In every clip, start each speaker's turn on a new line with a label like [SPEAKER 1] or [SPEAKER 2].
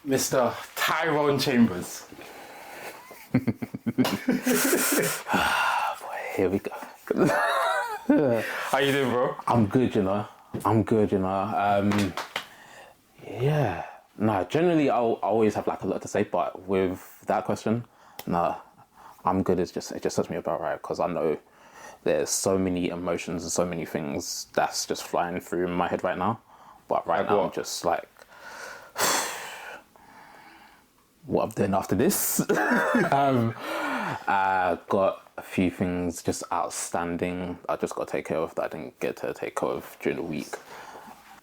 [SPEAKER 1] Mr. Tyrone Chambers.
[SPEAKER 2] Here we go.
[SPEAKER 1] How you doing, bro?
[SPEAKER 2] I'm good, you know. Yeah. No, generally I always have like a lot to say, but with that question, no, I'm good. It just sets me about right because I know there's so many emotions and so many things that's just flying through my head right now. But right now I'm just like, what I'm doing after this. I got a few things just outstanding. I just got to take care of that I didn't get to take care of during the week.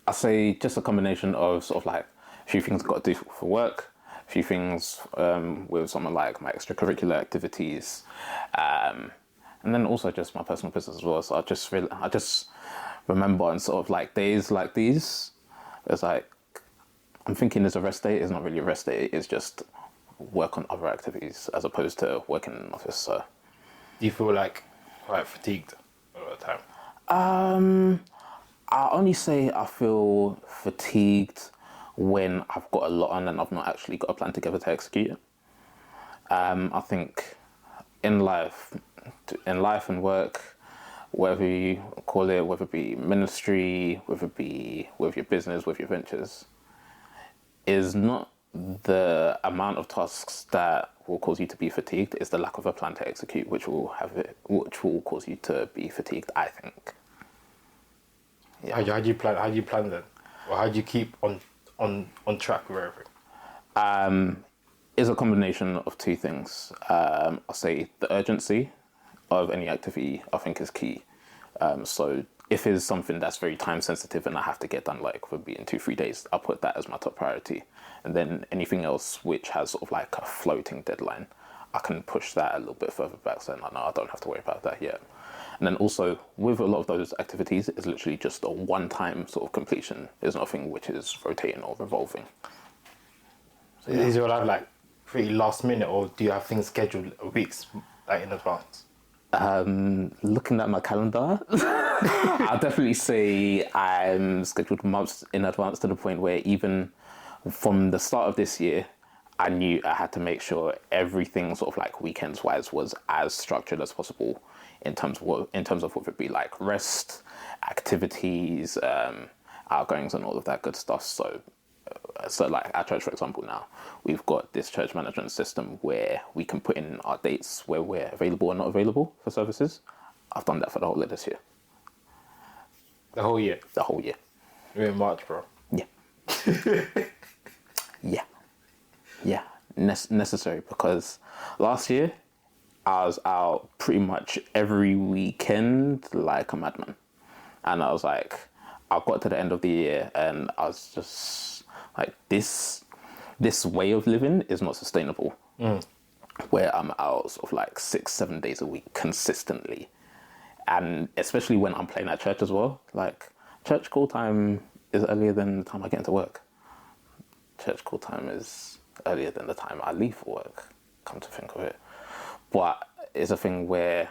[SPEAKER 2] I say just a combination of sort of like a few things I've got to do for work, a few things with some of like my extracurricular activities, and then also just my personal business as well. So I just remember on sort of like days like these, it's like I'm thinking it's a rest day. It's not really a rest day. It's just work on other activities as opposed to working in an office. So,
[SPEAKER 1] Do you feel like quite fatigued all the time?
[SPEAKER 2] I only say I feel fatigued when I've got a lot on and I've not actually got a plan together to execute it. I think in life and work, whatever you call it, whether it be ministry, whether it be with your business, with your ventures, is not the amount of tasks that will cause you to be fatigued. It's the lack of a plan to execute, which will cause you to be fatigued, I think.
[SPEAKER 1] Yeah. How do you plan? How do you plan then, or how do you keep on track with everything?
[SPEAKER 2] Is a combination of two things. I'll say the urgency of any activity I think is key. So if it's something that's very time sensitive and I have to get done like would be in 2-3 days, I'll put that as my top priority. And then anything else which has sort of like a floating deadline, I can push that a little bit further back so no, I don't have to worry about that yet. And then also with a lot of those activities, it's literally just a one-time sort of completion. There's nothing which is rotating or revolving.
[SPEAKER 1] So, yeah. Is your life like pretty last minute, or do you have things scheduled weeks like in advance?
[SPEAKER 2] Looking at my calendar, I'll definitely say I'm scheduled months in advance to the point where even from the start of this year, I knew I had to make sure everything sort of like weekends wise was as structured as possible in terms of what would be like rest, activities, outgoings and all of that good stuff. So like our church, for example, now we've got this church management system where we can put in our dates where we're available or not available for services. I've done that for the whole of this year.
[SPEAKER 1] The whole year?
[SPEAKER 2] The whole year.
[SPEAKER 1] You're in March, bro.
[SPEAKER 2] Yeah. Yeah. Necessary because last year I was out pretty much every weekend like a madman. And I was like, I got to the end of the year and I was just like, this way of living is not sustainable. Where I'm out sort of like 6-7 days a week consistently. And especially when I'm playing at church as well. Like church call time is earlier than the time I get into work. Church call time is earlier than the time I leave for work, come to think of it. But it's a thing where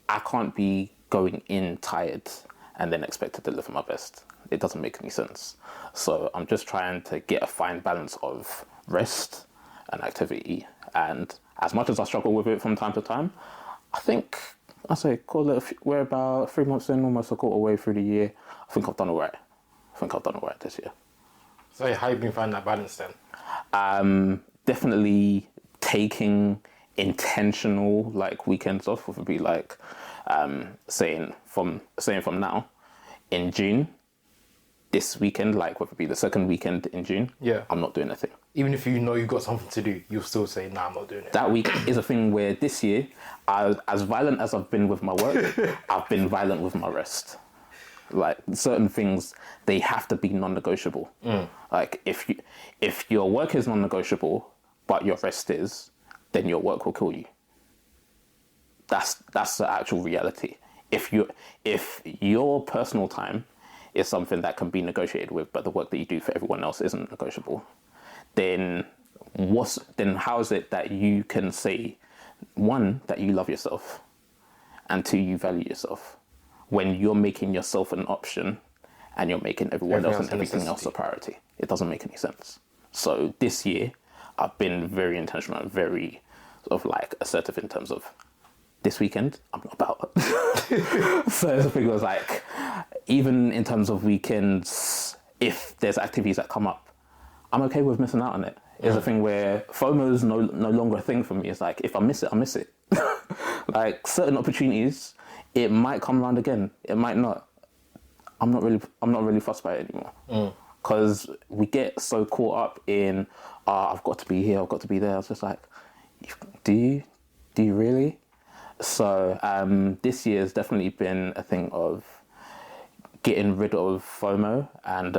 [SPEAKER 2] I can't be going in tired and then expect to deliver my best. It doesn't make any sense. So I'm just trying to get a fine balance of rest and activity. And as much as I struggle with it from time to time, I think, we're about 3 months in, almost a quarter way through the year. I think I've done all right this year.
[SPEAKER 1] So how have you been finding that balance then?
[SPEAKER 2] Definitely taking intentional like weekends off would be like saying from now in June, this weekend, like whether it be the second weekend in June, I'm not doing anything.
[SPEAKER 1] Even if you know you've got something to do, you'll still say, nah, I'm not doing it.
[SPEAKER 2] That week is a thing where this year, as violent as I've been with my work, I've been violent with my rest. Like certain things, they have to be non-negotiable. Like if your work is non-negotiable, but your rest is, then your work will kill you. That's the actual reality. If your personal time is something that can be negotiated with, but the work that you do for everyone else isn't negotiable, then how is it that you can say, one, that you love yourself, and two, you value yourself, when you're making yourself an option and you're making everyone else and everything else a priority? It doesn't make any sense. So this year, I've been very intentional and very sort of like assertive in terms of this weekend, I'm not about. So the thing was like, even in terms of weekends, if there's activities that come up, I'm okay with missing out on it. It's a thing where FOMO is no longer a thing for me. It's like, if I miss it, I miss it. Like certain opportunities, it might come around again. It might not. I'm not really fussed by it anymore. Because we get so caught up in, I've got to be here, I've got to be there. I was just like, do you really? So this year has definitely been a thing of getting rid of FOMO and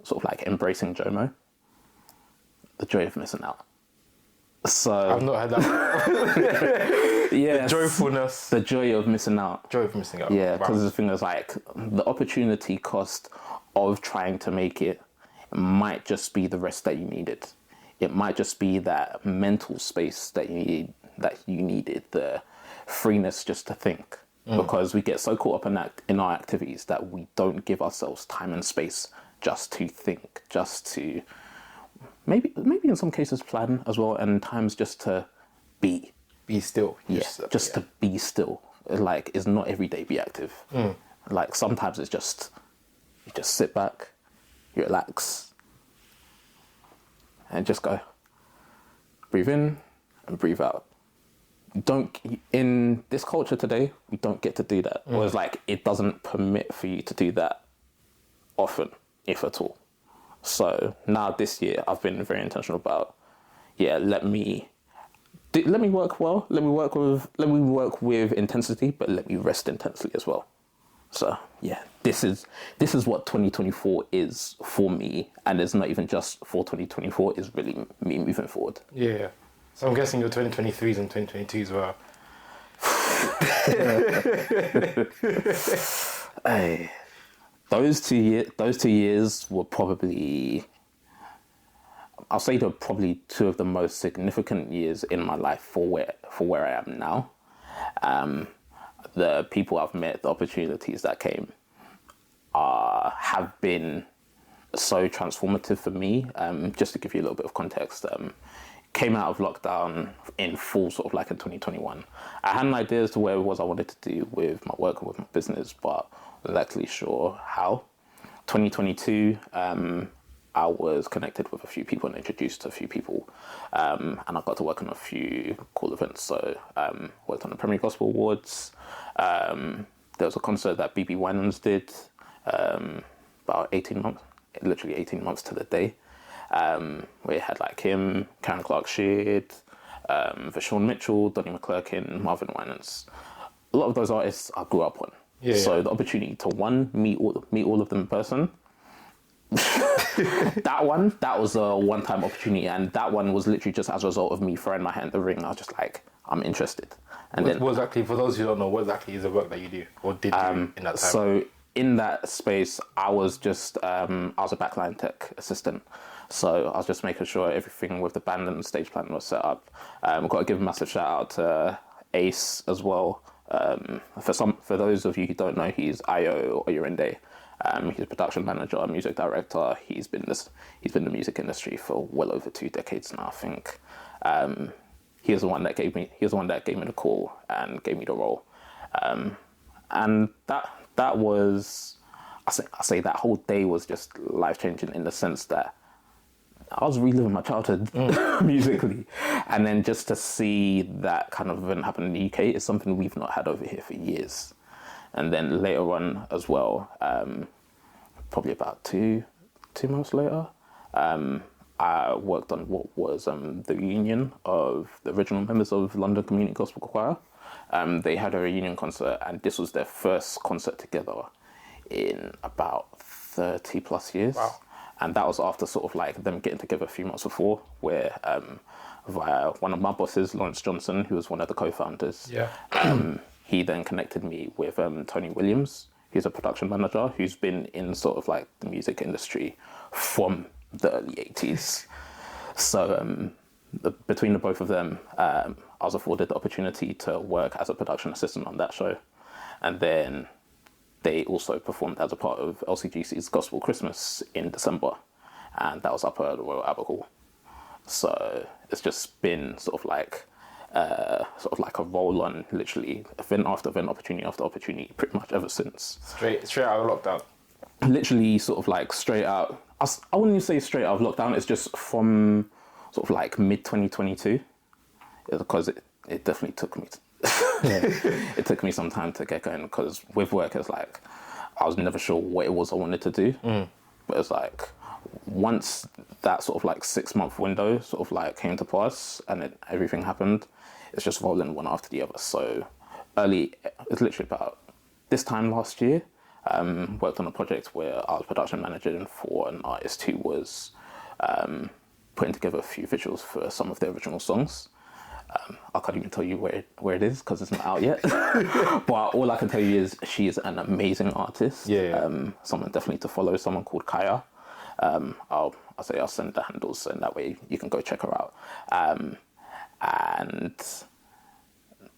[SPEAKER 2] sort of like embracing JOMO, the joy of missing out. So
[SPEAKER 1] I've not had that.
[SPEAKER 2] Yeah,
[SPEAKER 1] Joyfulness.
[SPEAKER 2] the joy of missing out.
[SPEAKER 1] Joy of missing out.
[SPEAKER 2] Yeah,
[SPEAKER 1] Wow.
[SPEAKER 2] because the thing is like the opportunity cost of trying to make it might just be the rest that you needed. It might just be that mental space that you needed, the freeness just to think. Because we get so caught up in our activities that we don't give ourselves time and space just to think, just to maybe in some cases plan as well, and times just to be.
[SPEAKER 1] Be still.
[SPEAKER 2] Just to be still. Like, it's not every day be active. Like, sometimes it's just, you just sit back, you relax, and just go. Breathe in and breathe out. In this culture today, we don't get to do that. Or it's like, it doesn't permit for you to do that often, if at all. So now this year, I've been very intentional about, let me work well. Let me work with intensity, but let me rest intensely as well. So yeah, this is what 2024 is for me, and it's not even just for 2024. It's really me moving forward.
[SPEAKER 1] Yeah. So I'm guessing your 2023s and 2022s were.
[SPEAKER 2] Hey, those 2 years were probably, I'll say they're probably two of the most significant years in my life for where I am now. The people I've met, the opportunities that came, have been so transformative for me. Just to give you a little bit of context, came out of lockdown in full sort of like in 2021. I had an idea as to where it was I wanted to do with my work and with my business, but wasn't actually sure how. 2022, I was connected with a few people and introduced to a few people, and I got to work on a few cool events. So worked on the Premier Gospel Awards. There was a concert that BB Winans did about 18 months, literally 18 months to the day. We had like him, Karen Clark-Sheard, Vashon Mitchell, Donnie McClurkin, Marvin Winans. A lot of those artists I grew up on. So the opportunity to meet all of them in person. that was a one-time opportunity, and that one was literally just as a result of me throwing my hat in the ring. I was just like, I'm interested. And
[SPEAKER 1] what exactly, for those who don't know, what exactly is the work that you do or did do in that time?
[SPEAKER 2] So in that space, I was just I was a backline tech assistant. So I was just making sure everything with the band and the stage plan was set up. I've got to give a massive shout out to Ace as well. For those of you who don't know, he's IO or Yorinde. He's a production manager, a music director. He's been in the music industry for well over 2 decades now, I think. He was the one that gave me the call and gave me the role. And that was, I say that whole day was just life changing in the sense that I was reliving my childhood musically, and then just to see that kind of event happen in the UK is something we've not had over here for years. And then later on as well, probably about two months later, I worked on what was the reunion of the original members of London Community Gospel Choir. They had a reunion concert, and this was their first concert together in about 30 plus years.
[SPEAKER 1] Wow.
[SPEAKER 2] And that was after sort of like them getting together a few months before, where via one of my bosses, Lawrence Johnson, who was one of the co-founders, he then connected me with Tony Williams. He's a production manager who's been in sort of like the music industry from the early 80s. So between the both of them, I was afforded the opportunity to work as a production assistant on that show. And then they also performed as a part of LCGC's Gospel Christmas in December. And that was up at the Royal Albert Hall. So it's just been sort of like a roll on, literally event after event, opportunity after opportunity, pretty much ever since.
[SPEAKER 1] Straight out of lockdown.
[SPEAKER 2] Literally sort of like straight out. I wouldn't even say straight out of lockdown. It's just from sort of like mid 2022, because it definitely took me. It took me some time to get going, because with work, it's like I was never sure what it was I wanted to do. But it's like once that sort of like 6-month window sort of like came to pass and everything happened, it's just rolling one after the other. So it's literally about this time last year, worked on a project where I was production manager for an artist who was putting together a few visuals for some of their original songs. I can't even tell you where it is because it's not out yet. But all I can tell you is she is an amazing artist. Someone definitely to follow. Someone called Kaya. I'll send the handles, and that way you can go check her out. And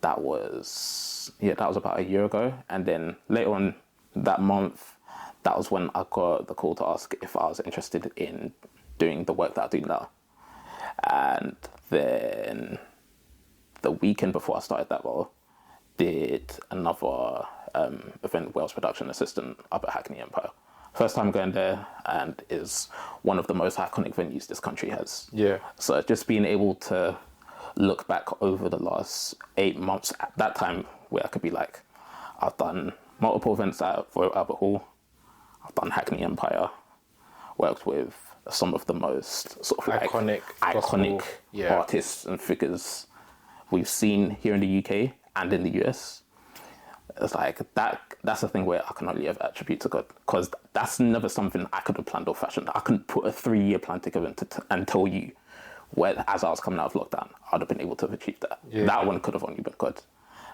[SPEAKER 2] that was about a year ago. And then later on that month, that was when I got the call to ask if I was interested in doing the work that I do now. And then the weekend before I started that role, did another event, Wales production assistant up at Hackney Empire. First time going there, and is one of the most iconic venues this country has.
[SPEAKER 1] Yeah.
[SPEAKER 2] So just being able to look back over the last 8 months at that time, where I could be like, I've done multiple events at Royal Albert Hall, I've done Hackney Empire, worked with some of the most sort of like iconic artists and figures we've seen here in the UK and in the US. It's like that's the thing where I can only ever attribute to God, because that's never something I could have planned or fashioned. I couldn't put a 3-year plan together and tell you where, as I was coming out of lockdown, I'd have been able to have achieved that. That one could have only been God.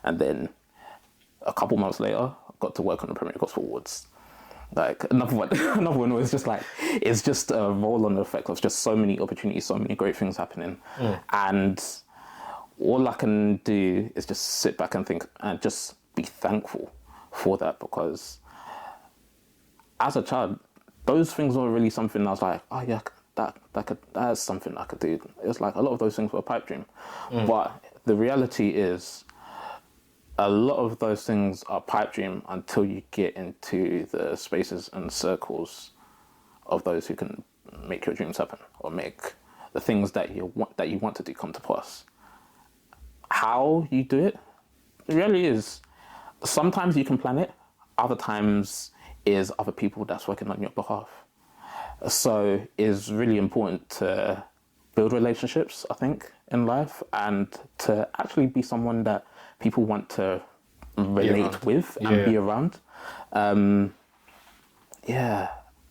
[SPEAKER 2] And then a couple months later, I got to work on the Premier Gospel Awards. Like another one was just like, it's just a roll-on effect of just so many opportunities, so many great things happening. And all I can do is just sit back and think and just be thankful for that, because as a child, those things were really something I was like, oh yeah, that's something I could do. It was like a lot of those things were a pipe dream. But the reality is, a lot of those things are pipe dream until you get into the spaces and circles of those who can make your dreams happen, or make the things that you want to do come to pass. How you do it, the reality is, sometimes you can plan it, other times is other people that's working on your behalf. So it's really important to build relationships, I think, in life, and to actually be someone that people want to relate with and be around. And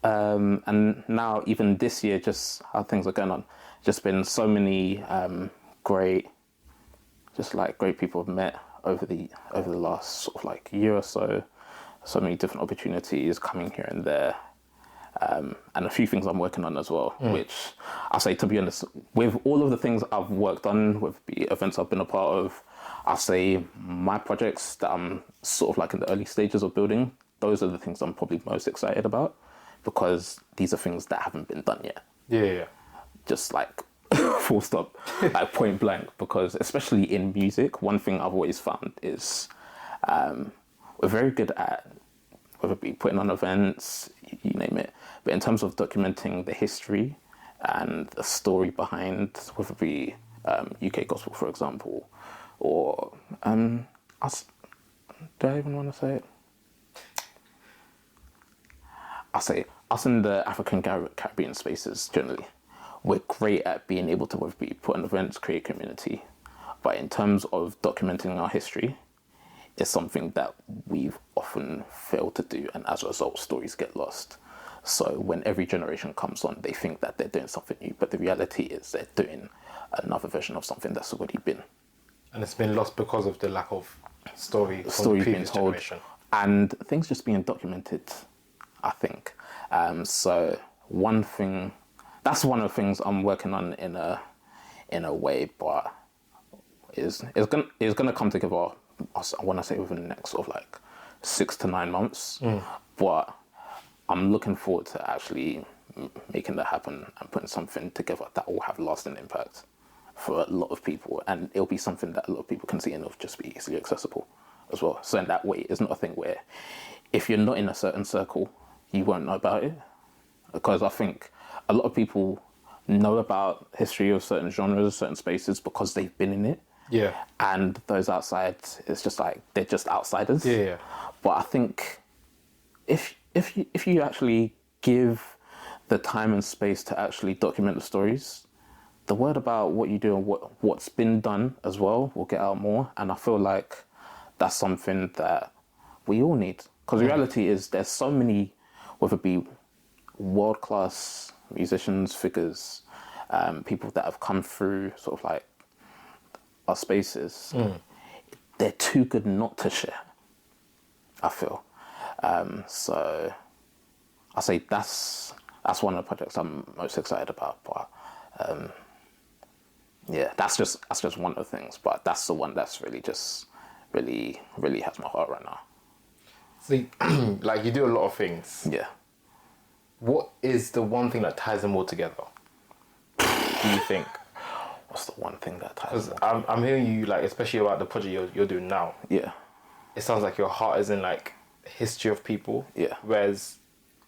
[SPEAKER 2] now, even this year, just how things are going on, just been so many great people I've met over the last sort of like year or so. So many different opportunities coming here and there. And a few things I'm working on as well, which I say, to be honest, with all of the things I've worked on, with the events I've been a part of, I say my projects that I'm sort of like in the early stages of building, those are the things I'm probably most excited about, because these are things that haven't been done yet.
[SPEAKER 1] Yeah.
[SPEAKER 2] Just like full stop, like point blank, because especially in music, one thing I've always found is we're very good at, whether it be putting on events, you name it, but in terms of documenting the history and the story behind, whether it be UK gospel, for example, or us, do I even want to say it? I say us in the African Caribbean spaces generally. We're great at being able to, whether it be put on events, create community, but in terms of documenting our history, it's something that we've often failed to do, and as a result, stories get lost. So when every generation comes on, they think that they're doing something new, but the reality is they're doing another version of something that's already been.
[SPEAKER 1] And it's been lost because of the lack of stories
[SPEAKER 2] being told, and things just being documented, I think. So that's one of the things I'm working on in a way, but it's gonna come together. I want to say within the next sort of like 6 to 9 months, but I'm looking forward to actually making that happen and putting something together that will have lasting impact for a lot of people, and it'll be something that a lot of people can see and it'll just be easily accessible as well. So in that way, it's not a thing where if you're not in a certain circle, you won't know about it. Because I think a lot of people know about history of certain genres, certain spaces because they've been in it.
[SPEAKER 1] Yeah.
[SPEAKER 2] And those outside, it's just like they're just outsiders.
[SPEAKER 1] Yeah.
[SPEAKER 2] But I think if you actually give the time and space to actually document the stories, the word about what you do and what's been done as well will get out more. And I feel like that's something that we all need. Because the reality is there's so many, whether it be world-class musicians, figures, people that have come through sort of like our spaces, they're too good not to share, I feel. So I say that's one of the projects I'm most excited about. But yeah, that's just one of the things. But that's the one that's really has my heart right now.
[SPEAKER 1] See, like you do a lot of things.
[SPEAKER 2] Yeah.
[SPEAKER 1] What is the one thing that ties them all together? Do you think?
[SPEAKER 2] What's the one thing that ties them?
[SPEAKER 1] Because I'm hearing you, like, especially about the project you're doing now.
[SPEAKER 2] Yeah.
[SPEAKER 1] It sounds like your heart is in like history of people.
[SPEAKER 2] Yeah.
[SPEAKER 1] Whereas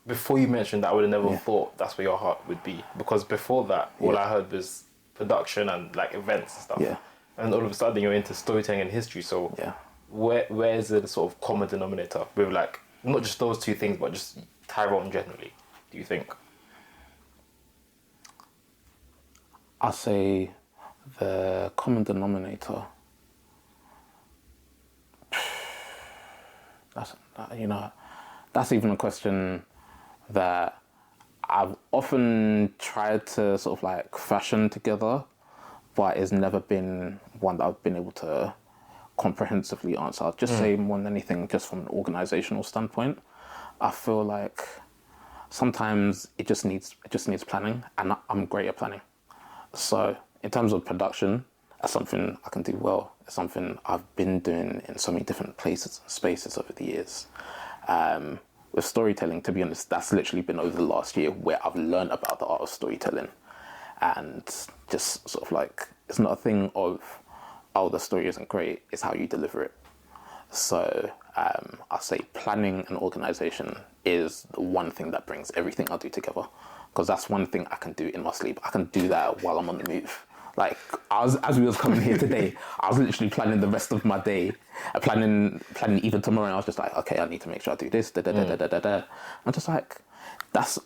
[SPEAKER 1] before you mentioned that, I would have never thought that's where your heart would be. Because before that, all I heard was production and like events and stuff.
[SPEAKER 2] Yeah.
[SPEAKER 1] And all of a sudden you're into storytelling and history. So
[SPEAKER 2] Yeah.
[SPEAKER 1] where is the sort of common denominator with like not just those two things, but just Tyrone generally? Do you think?
[SPEAKER 2] I'll say the common denominator. That's even a question that I've often tried to sort of like fashion together, but it's never been one that I've been able to comprehensively answer. I'll just say more than anything, just from an organizational standpoint, I feel like sometimes it just needs planning, and I'm great at planning. So in terms of production, that's something I can do well. It's something I've been doing in so many different places and spaces over the years. With storytelling, to be honest, that's literally been over the last year where I've learned about the art of storytelling. And just sort of like, it's not a thing of, oh, the story isn't great, it's how you deliver it. So I'll say planning and organization is the one thing that brings everything I do together. Because that's one thing I can do in my sleep. I can do that while I'm on the move. Like, as we was coming here today, I was literally planning the rest of my day, planning even tomorrow. And I was just like, okay, I need to make sure I do this, I'm just like, that's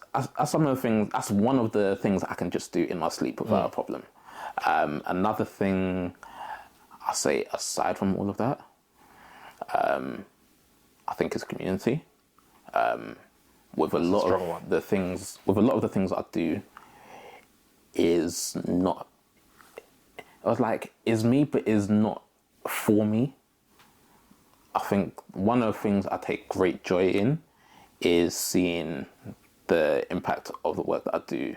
[SPEAKER 2] some of the things. That's one of the things I can just do in my sleep without a problem. Another thing, I say aside from all of that, I think is community. With a lot of the things I do, is not. I was like, is me, but is not for me. I think one of the things I take great joy in is seeing the impact of the work that I do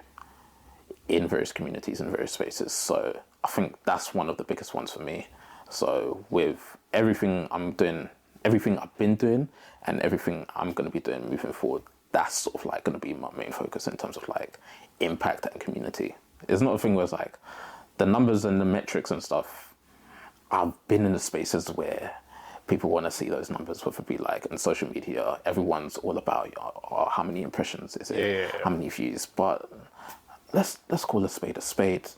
[SPEAKER 2] in various communities and various spaces. So I think that's one of the biggest ones for me. So with everything I'm doing, everything I've been doing, and everything I'm going to be doing moving forward, that's sort of like going to be my main focus in terms of like impact and community. It's not a thing where it's like the numbers and the metrics and stuff. I've been in the spaces where people want to see those numbers, whether it be like in social media, everyone's all about how many impressions is it, how many views. But let's call a spade a spade.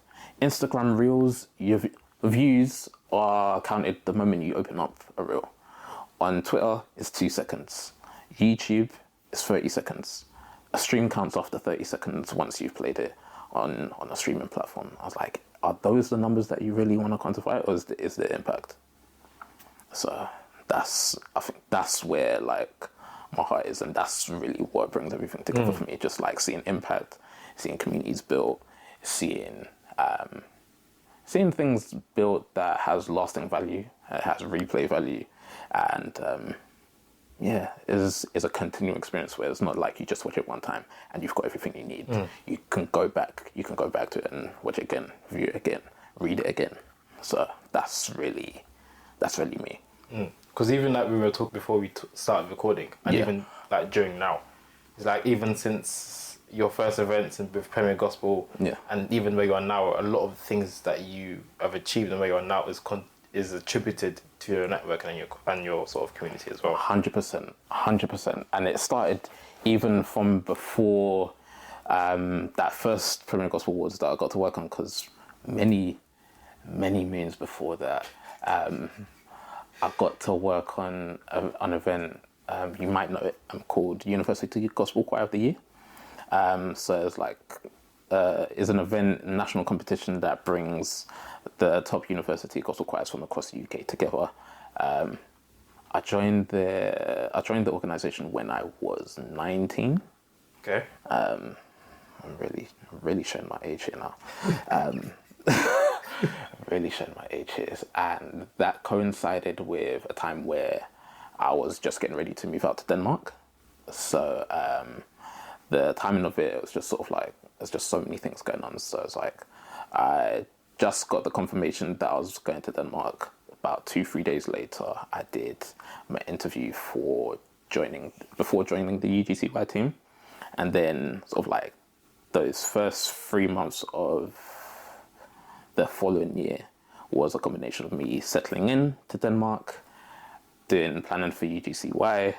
[SPEAKER 2] Instagram Reels, your views are counted the moment you open up a reel. On Twitter, it's 2 seconds. YouTube is 30 seconds. A stream counts after 30 seconds once you've played it on a streaming platform. I was like, are those the numbers that you really want to quantify, or is the impact? So I think that's where like my heart is, and that's really what brings everything together for me. Just like seeing impact, seeing communities built, seeing things built that has lasting value, has replay value, and is a continual experience where it's not like you just watch it one time and you've got everything you need. You can go back to it and watch it again, view it again, read it again. So that's really me.
[SPEAKER 1] Because even like we were talking before we started recording, and even like during now, it's like even since your first events and with Premier Gospel,
[SPEAKER 2] Yeah.
[SPEAKER 1] and even where you are now, a lot of things that you have achieved and where you are now is attributed to your network and your sort of community as well.
[SPEAKER 2] 100%. And it started even from before that first Premier Gospel Awards that I got to work on, because many moons before that, I got to work on an event, you might know it, called University Gospel Choir of the Year. So it's like, is an event, national competition that brings the top university gospel choirs from across the UK together. I joined the organisation when I was 19.
[SPEAKER 1] Okay.
[SPEAKER 2] I'm really showing my age here now. Really showing my age here, and that coincided with a time where I was just getting ready to move out to Denmark. So the timing of it was just sort of like, there's just so many things going on. So it's like, I just got the confirmation that I was going to Denmark. About 2-3 days later, I did my interview before joining the UGCY team. And then sort of like those first 3 months of the following year was a combination of me settling in to Denmark, planning for UGCY,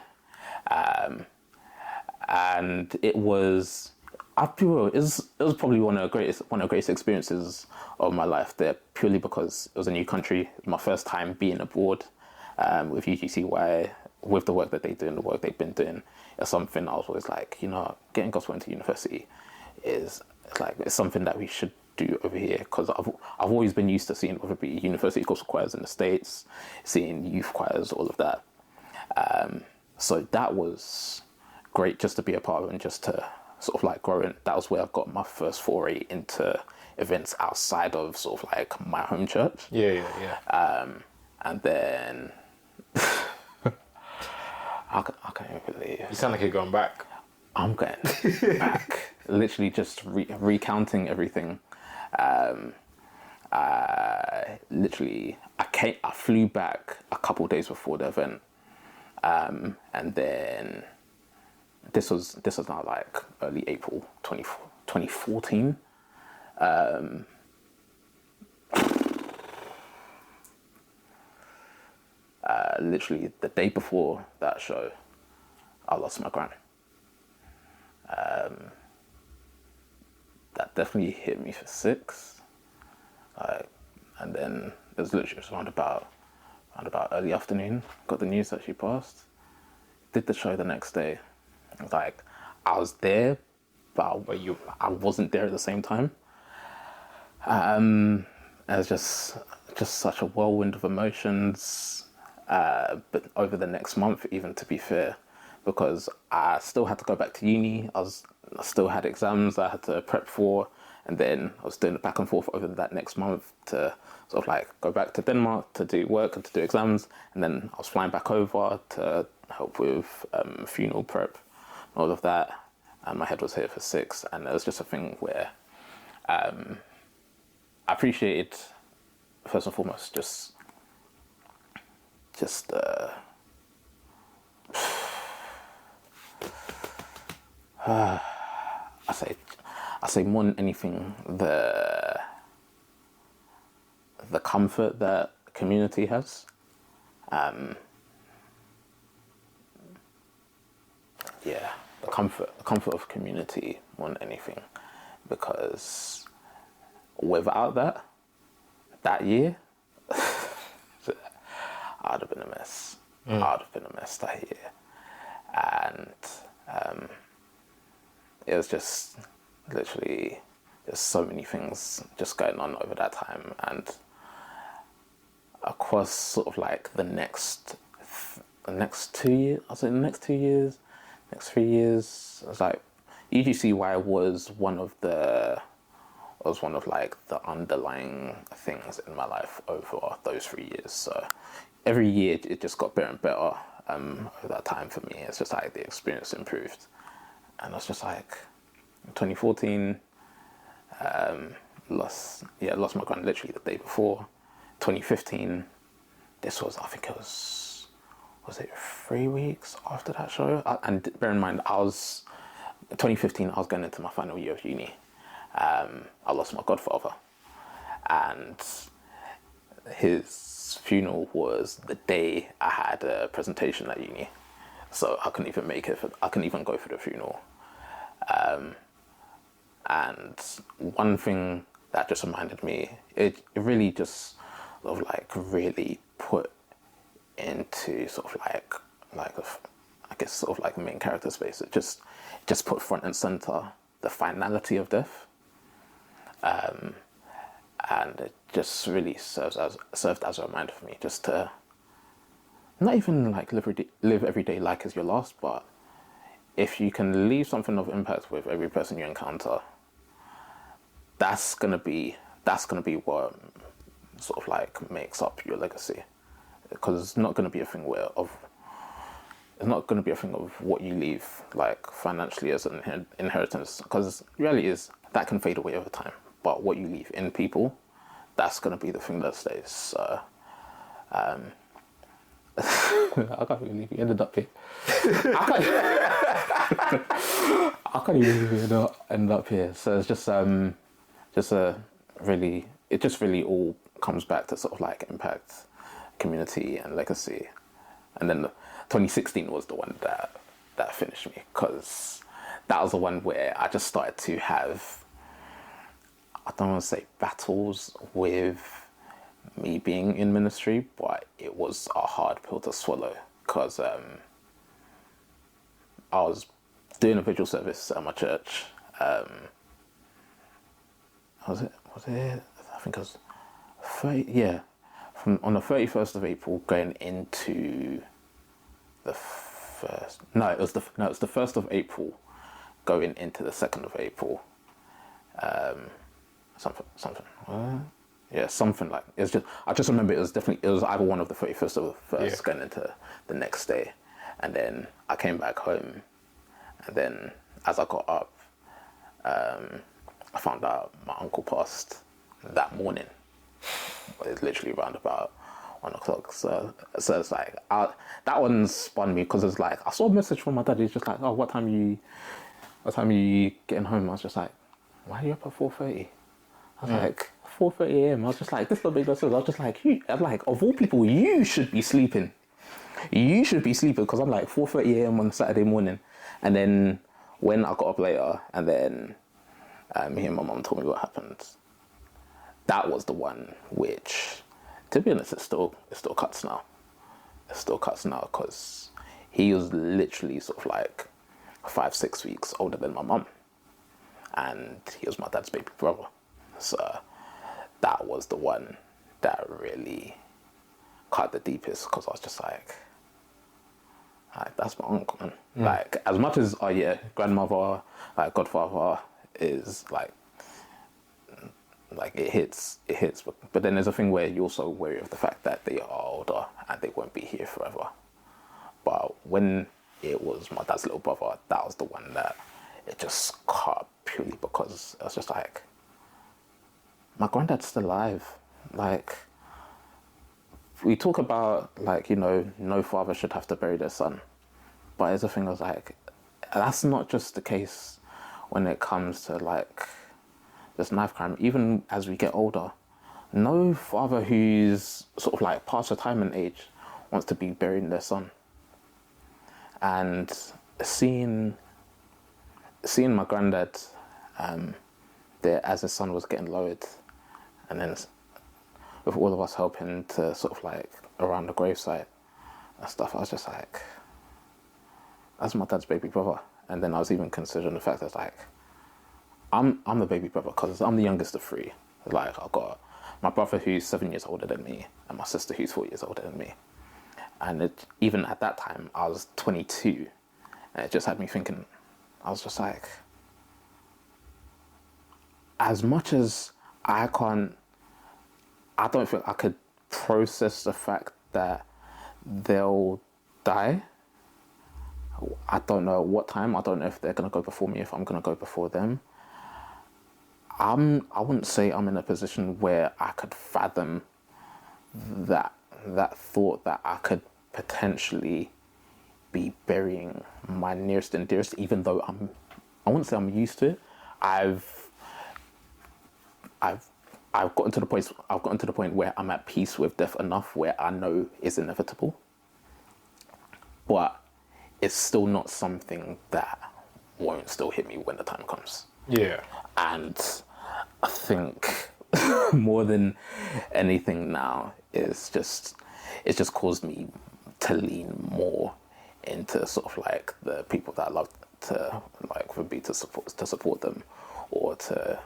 [SPEAKER 2] and it was probably one of the greatest experiences of my life there, purely because it was a new country, my first time being abroad, with UGCY, with the work that they do and the work they've been doing. It's something I was always like, getting gospel into university it's something that we should do over here, because I've always been used to seeing whether it be university gospel choirs in the States, seeing youth choirs, all of that. So that was great just to be a part of and just to sort of like grow in. That was where I got my first foray into events outside of sort of like my home church.
[SPEAKER 1] Yeah.
[SPEAKER 2] And then I can't even believe
[SPEAKER 1] You sound like you're going back.
[SPEAKER 2] I'm going back. Literally just recounting everything. I flew back a couple of days before the event, and then this was now like early April 2014. Literally the day before that show, I lost my gran. That definitely hit me for 6. And then it was literally just around about early afternoon, got the news that she passed. Did the show the next day. Like, I was there, but I wasn't there at the same time. It was just such a whirlwind of emotions. But over the next month, even, to be fair, because I still had to go back to uni. I still had exams I had to prep for, and then I was doing it back and forth over that next month to sort of like go back to Denmark to do work and to do exams, and then I was flying back over to help with funeral prep and all of that, and my head was here for 6, and it was just a thing where I appreciated, first and foremost, just I say more than anything, the comfort that community has. The comfort of community more than anything, because without that year, I'd have been a mess. I'd have been a mess that year, and it was just literally just so many things just going on over that time, and across sort of like the next 2 years, I say the next 2 years, next 3 years, it was like UGCY was one of like the underlying things in my life over those 3 years. So every year it just got better and better. Over that time for me, it's just like the experience improved, and I was just like, 2014, lost my grand literally the day before. 2015, I think it was it 3 weeks after that show? And bear in mind, I was 2015, I was going into my final year of uni. I lost my godfather, and his funeral was the day I had a presentation at uni, so I couldn't even make it. I couldn't even go for the funeral. And one thing that just reminded me, it really just sort of like really put into sort of like I guess sort of like main character space. It just put front and center the finality of death, and it just really served as a reminder for me just to not even like live every day like it's your last, but if you can leave something of impact with every person you encounter, that's gonna be what sort of like makes up your legacy, because it's not gonna be a thing of what you leave like financially as an inheritance, because the reality is that can fade away over time, but what you leave in people, that's gonna be the thing that stays. So I can't believe we ended up here. I can't even believe we ended up here. So it's just it just really all comes back to sort of like impact, community, and legacy. And then 2016 was the one that finished me, because that was the one where I just started to have, I don't want to say battles with me being in ministry, but it was a hard pill to swallow, because I was doing a vigil service at my church. Was it? I think it was 30, yeah. On the 31st of April, going into the first. No, it was the 1st of April, going into the 2nd of April. Something. Yeah, something like it's just. I just remember it was either one of the 31st or the 1st, going into the next day, and then I came back home, and then as I got up, I found out my uncle passed that morning. It's literally around about 1:00. So it's like that one spun me, because it's like I saw a message from my dad. He's just like, "Oh, what time are you getting home?" I was just like, "Why are you up at 4:30?" I was like, 4:30 a.m. I was just like, this doesn't make no sense. I was just like, I'm like, of all people, you should be sleeping. You should be sleeping, because I'm like 4:30 a.m. on Saturday morning. And then when I got up later, and then me and my mum told me what happened, that was the one which, to be honest, it still cuts now. It still cuts now, because he was literally sort of like 5-6 weeks older than my mum, and he was my dad's baby brother. So that was the one that really cut the deepest, because I was just like, that's my uncle, man. Like, as much as grandmother, like godfather is like it hits, but then there's a thing where you're also wary of the fact that they are older and they won't be here forever. But when it was my dad's little brother, that was the one that it just cut, purely because I was just like, my granddad's still alive. Like, we talk about, like, no father should have to bury their son, but there's a thing I was like, that's not just the case when it comes to like just knife crime. Even as we get older, no father who's sort of like past retirement age wants to be burying their son. And seeing my granddad there as his son was getting lowered, and then with all of us helping to sort of like around the gravesite and stuff, I was just like, that's my dad's baby brother. And then I was even considering the fact that like, I'm the baby brother because I'm the youngest of three. Like, I've got my brother who's 7 years older than me, and my sister who's 4 years older than me. And even at that time, I was 22, and it just had me thinking. I was just like, as much as I don't think I could process the fact that they'll die. I don't know what time. I don't know if they're going to go before me, if I'm going to go before them. I wouldn't say I'm in a position where I could fathom that thought that I could potentially be burying my nearest and dearest, even though I'm I wouldn't say I'm used to it. I've gotten to the point. I've gotten to the point where I'm at peace with death enough where I know it's inevitable. But it's still not something that won't still hit me when the time comes.
[SPEAKER 1] Yeah.
[SPEAKER 2] And I think more than anything now it's just caused me to lean more into sort of like the people that I love to like would be to support them or to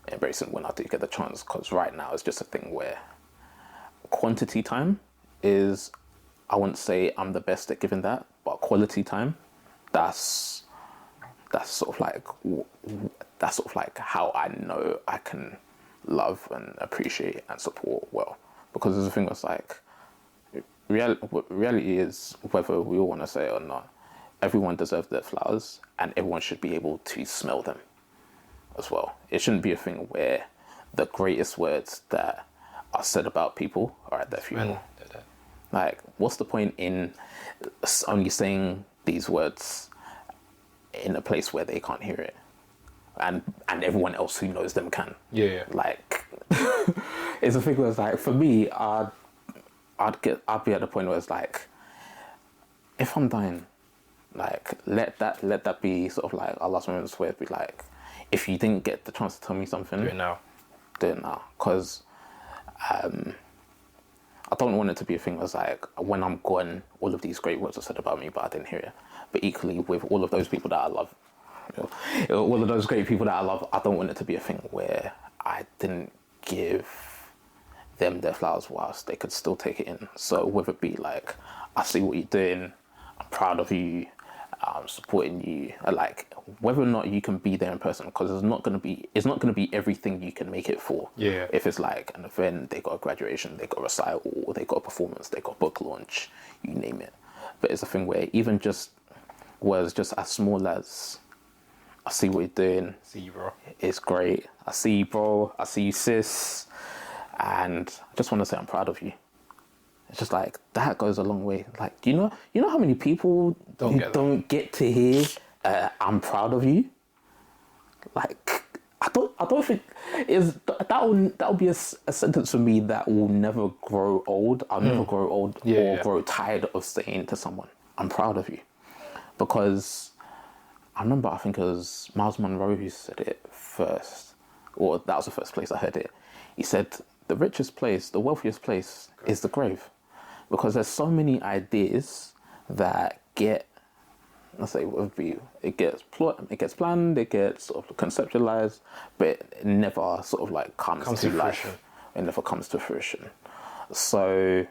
[SPEAKER 2] embrace them when I do get the chance. Because right now it's just a thing where quantity time is, I wouldn't say I'm the best at giving that, but quality time, that's sort of like how I know I can love and appreciate and support well. Because there's a thing that's like, reality is, whether we all want to say it or not, everyone deserves their flowers and everyone should be able to smell them as well. It shouldn't be a thing where the greatest words that are said about people are at their funeral. Like, what's the point in only saying these words in a place where they can't hear it, and everyone else who knows them can?
[SPEAKER 1] Yeah.
[SPEAKER 2] Like, it's a thing where it's like, for me, I'd be at the point where it's like, if I'm dying, like, let that be sort of like our last moments, where it'd be like, if you didn't get the chance to tell me something,
[SPEAKER 1] Do it now.
[SPEAKER 2] Because I don't want it to be a thing that's like, when I'm gone, all of these great words are said about me, but I didn't hear it. But equally, with all of those people that I love, all of those great people that I love, I don't want it to be a thing where I didn't give them their flowers whilst they could still take it in. So whether it be like, I see what you're doing, I'm proud of you, I'm supporting you, like, whether or not you can be there in person, because it's not going to be everything you can make it for.
[SPEAKER 1] Yeah.
[SPEAKER 2] If it's like an event, they got a graduation, they got a recital, they got a performance, they got a book launch, you name it. But it's a thing where even just words just as small as, I see what you're doing.
[SPEAKER 1] See you, bro. It's
[SPEAKER 2] great. I see you, bro. I see you, sis. And I just want to say I'm proud of you. It's just like, that goes a long way. Like, do you know how many people don't get to hear I'm proud of you? Like, I don't think that'll be a sentence for me that will never grow old. I'll never grow old grow tired of saying to someone, I'm proud of you. Because I remember, I think it was Miles Monroe who said it first, or that was the first place I heard it. He said, the richest place, the wealthiest place is the grave. Because there's so many ideas that get, let's say, it gets planned, it gets sort of conceptualized, but it never sort of like comes to life.
[SPEAKER 1] Fruition.
[SPEAKER 2] It never comes to fruition. So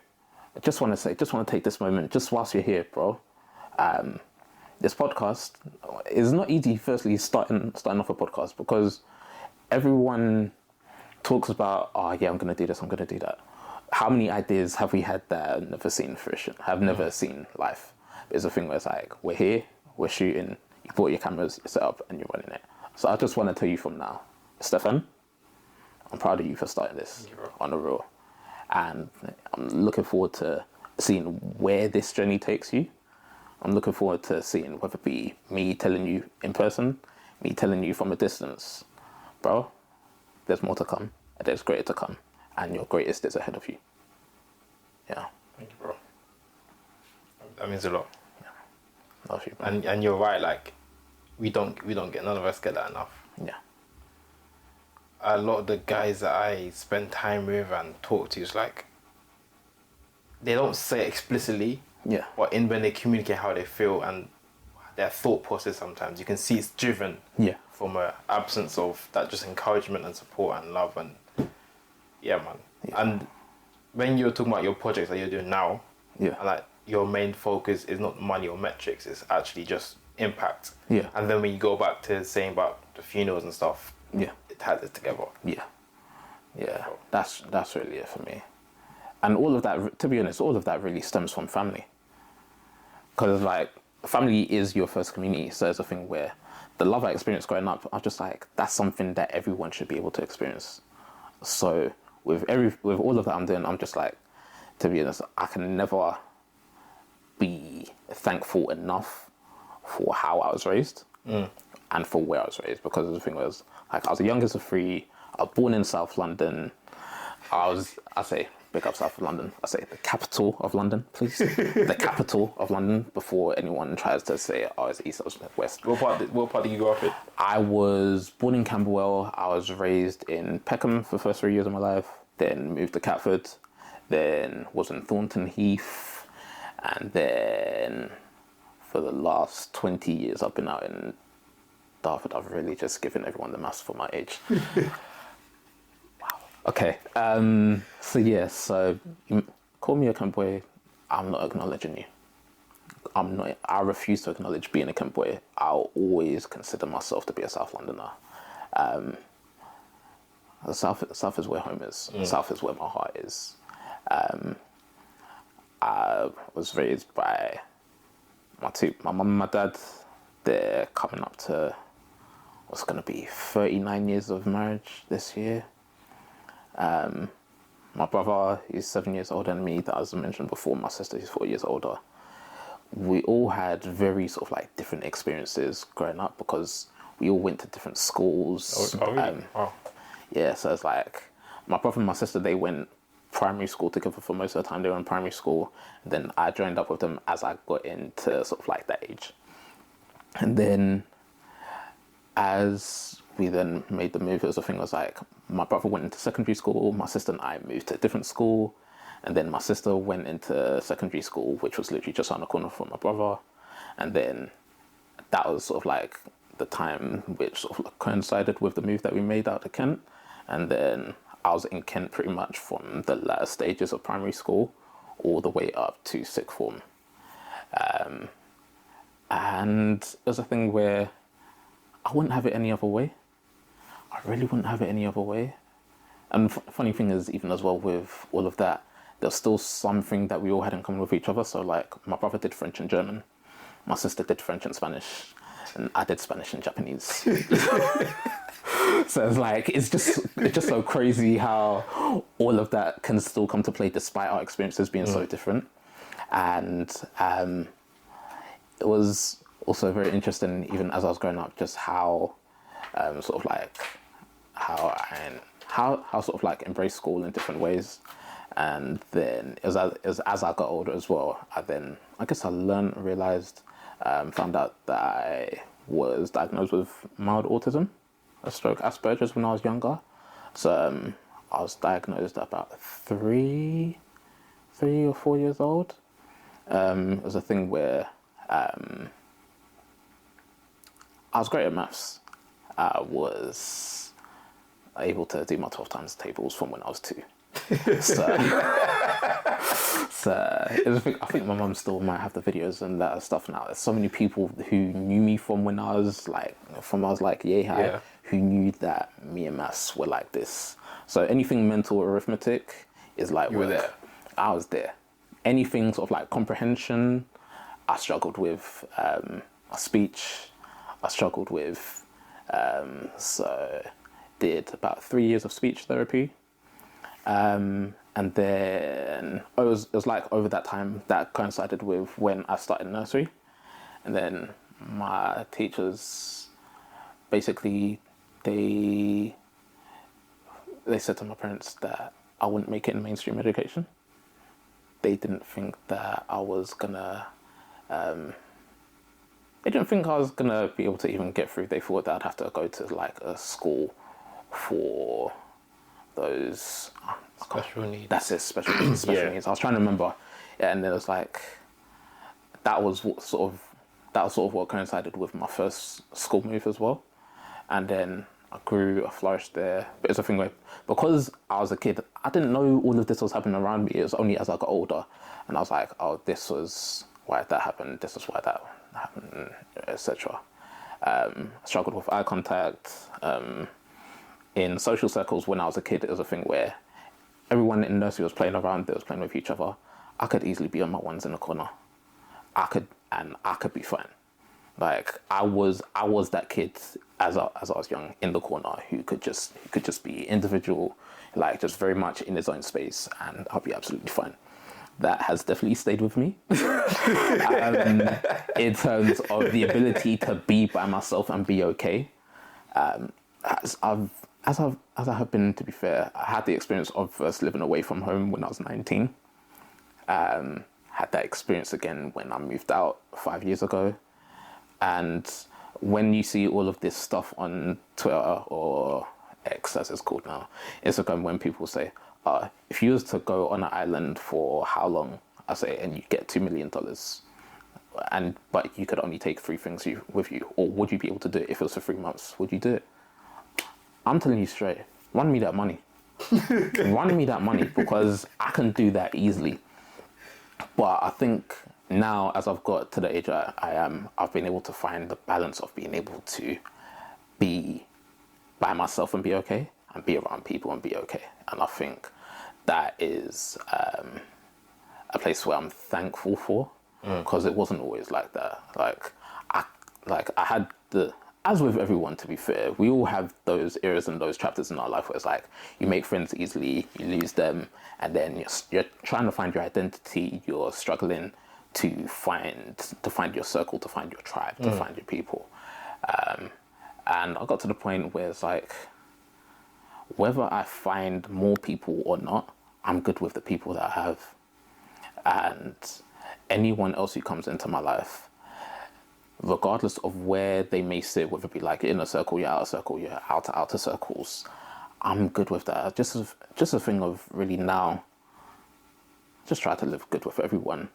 [SPEAKER 2] I just want to take this moment, just whilst you're here, bro. This podcast is not easy, firstly, starting off a podcast, because everyone talks about, oh yeah, I'm going to do this, I'm going to do that. How many ideas have we had that have never seen fruition, have never seen life? It's a thing where it's like, we're here, we're shooting, you bought your cameras, you set up, and you're running it. So I just want to tell you from now, Stefan, I'm proud of you for starting this on the real. And I'm looking forward to seeing where this journey takes you. I'm looking forward to seeing whether it be me telling you in person, me telling you from a distance, bro, there's more to come, and there's greater to come, and your greatest is ahead of you. Yeah.
[SPEAKER 1] Thank you, bro. That means a lot.
[SPEAKER 2] Yeah. Love you, bro.
[SPEAKER 1] And you're right, like, we don't get, none of us get that enough.
[SPEAKER 2] Yeah.
[SPEAKER 1] A lot of the guys that I spend time with and talk to is like, they don't say it explicitly,
[SPEAKER 2] yeah,
[SPEAKER 1] but when they communicate how they feel and their thought process, sometimes you can see it's driven from an absence of that just encouragement and support and love. And yeah, man. Yeah. And when you're talking about your projects that you're doing now, and like your main focus is not money or metrics, it's actually just impact.
[SPEAKER 2] Yeah.
[SPEAKER 1] And then when you go back to saying about the funerals and stuff, it ties it together.
[SPEAKER 2] Yeah. Yeah. That's really it for me. And all of that, to be honest, all of that really stems from family. Because, like, family is your first community. So it's a thing where the love I experienced growing up, I was just like, that's something that everyone should be able to experience. So with all of that I'm doing, I'm just like, to be honest, I can never be thankful enough for how I was raised and for where I was raised, because the thing was, like, I was the youngest of three. I was born in South London. I say, big up South of London. I say the capital of London, please. The capital of London, before anyone tries to say, oh, it's East or West.
[SPEAKER 1] What part did you grow up in?
[SPEAKER 2] I was born in Camberwell. I was raised in Peckham for the first 3 years of my life. Then moved to Catford. Then was in Thornton Heath. And then for the last 20 years, I've been out in Dartford. I've really just given everyone the maths for my age. Okay, so you call me a camp boy, I'm not acknowledging you. I refuse to acknowledge being a camp boy. I'll always consider myself to be a South Londoner. South is where home is. South is where my heart is. I was raised by my mum and my dad. They're coming up to what's going to be 39 years of marriage this year. My brother is 7 years older than me, as I mentioned before. My sister is 4 years older. We all had very sort of like different experiences growing up because we all went to different schools.
[SPEAKER 1] Oh, really? Wow.
[SPEAKER 2] Yeah, so it's like my brother and my sister, they went primary school together for most of the time. They were in primary school. And then I joined up with them as I got into sort of like that age. And then as we then made the move, it was a thing, was like my brother went into secondary school, my sister and I moved to a different school, and then my sister went into secondary school, which was literally just around the corner from my brother. And then that was sort of like the time which sort of like coincided with the move that we made out to Kent. And then I was in Kent pretty much from the latter stages of primary school all the way up to sixth form. And it was a thing where I wouldn't have it any other way. I really wouldn't have it any other way. And funny thing is, even as well with all of that, there's still something that we all had in common with each other. So like my brother did French and German, my sister did French and Spanish, and I did Spanish and Japanese. So it's like, it's just so crazy how all of that can still come to play despite our experiences being so different. And it was also very interesting, even as I was growing up, just how sort of like how sort of like embrace school in different ways. And then as I got older as well, I guess I learned, realized, found out that I was diagnosed with mild autism, a stroke, Aspergers, when I was younger. So I was diagnosed at about 3 or 4 years old. It was a thing where I was great at maths. I was able to do my 12 times tables from when I was 2. So I think my mum still might have the videos and that stuff now. There's so many people who knew me from when I was like yay high, who knew that me and maths were like this. So anything mental arithmetic is like,
[SPEAKER 1] you were there.
[SPEAKER 2] I was there. Anything sort of like comprehension, I struggled with. Speech, I struggled with. So did about 3 years of speech therapy. And then it was like over that time that coincided with when I started nursery. And then my teachers basically, they said to my parents that I wouldn't make it in mainstream education. They didn't think that I was gonna be able to even get through. They thought that I'd have to go to like a school for those
[SPEAKER 1] special needs.
[SPEAKER 2] That's it, special needs. I was trying to remember, and it was like that was sort of what coincided with my first school move as well. And then I grew, I flourished there. But it's a thing where, because I was a kid, I didn't know all of this was happening around me. It was only as I got older, and I was like, oh, this was why that happened. This is why that happened, etc. I struggled with eye contact. In social circles when I was a kid, it was a thing where everyone in nursery was playing around, they was playing with each other. I could easily be on my ones in the corner. I could be fine. Like I was that kid as I was young in the corner who could just be individual, like just very much in his own space, and I'll be absolutely fine. that has definitely stayed with me. In terms of the ability to be by myself and be okay. As I have been, to be fair, I had the experience of first living away from home when I was 19. Had that experience again when I moved out 5 years ago. And when you see all of this stuff on Twitter or X, as it's called now, Instagram, when people say, if you was to go on an island for how long, I say, and you get $2 million, but you could only take 3 things with you, or would you be able to do it if it was for 3 months? Would you do it? I'm telling you straight, run me that money. Run me that money, because I can do that easily. But I think now, as I've got to the age I am, I've been able to find the balance of being able to be by myself and be okay, and be around people and be okay. And I think that is a place where I'm thankful for, because it wasn't always like that. I had as with everyone, to be fair, we all have those eras and those chapters in our life where it's like you make friends easily, you lose them, and then you're trying to find your identity, you're struggling to find your circle, to find your tribe, to find your people. And I got to the point where it's like, whether I find more people or not, I'm good with the people that I have. And anyone else who comes into my life, regardless of where they may sit, whether it be like inner circle, your outer circle, your outer circles, I'm good with that. Just a thing of really now, just try to live good with everyone.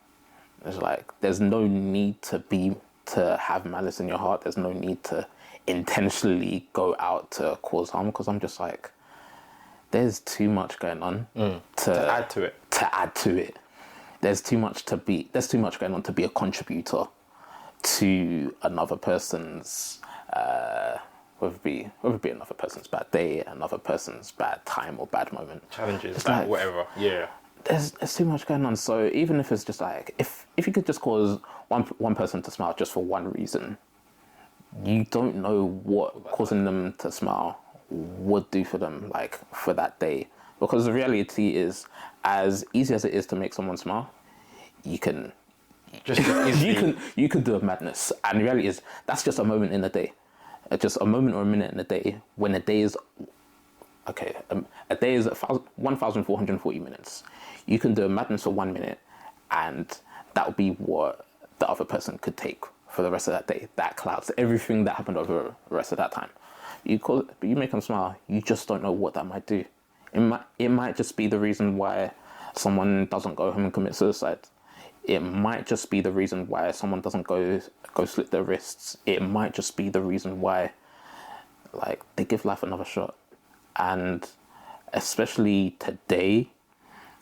[SPEAKER 2] It's like, there's no need to have malice in your heart. There's no need to intentionally go out to cause harm, because I'm just like, there's too much going on to
[SPEAKER 1] add to it.
[SPEAKER 2] There's too much going on to be a contributor to another person's, whether it be another person's bad day, another person's bad time or bad moment.
[SPEAKER 1] Challenges, like, whatever. Yeah.
[SPEAKER 2] There's too much going on. So even if it's just like, if you could just cause one person to smile just for one reason, you don't know what causing them to smile would do for them, like, for that day. Because the reality is, as easy as it is to make someone smile, you can do a madness. And the reality is, that's just a moment in the day. Just a moment or a minute in the day, when a day is, okay, a day is 1,440 minutes. You can do a madness for 1 minute, and that would be what the other person could take for the rest of that day. That clouds everything that happened over the rest of that time. But you make them smile, you just don't know what that might do. It might just be the reason why someone doesn't go home and commit suicide. It might just be the reason why someone doesn't go slit their wrists. It might just be the reason why, like, they give life another shot. And especially today,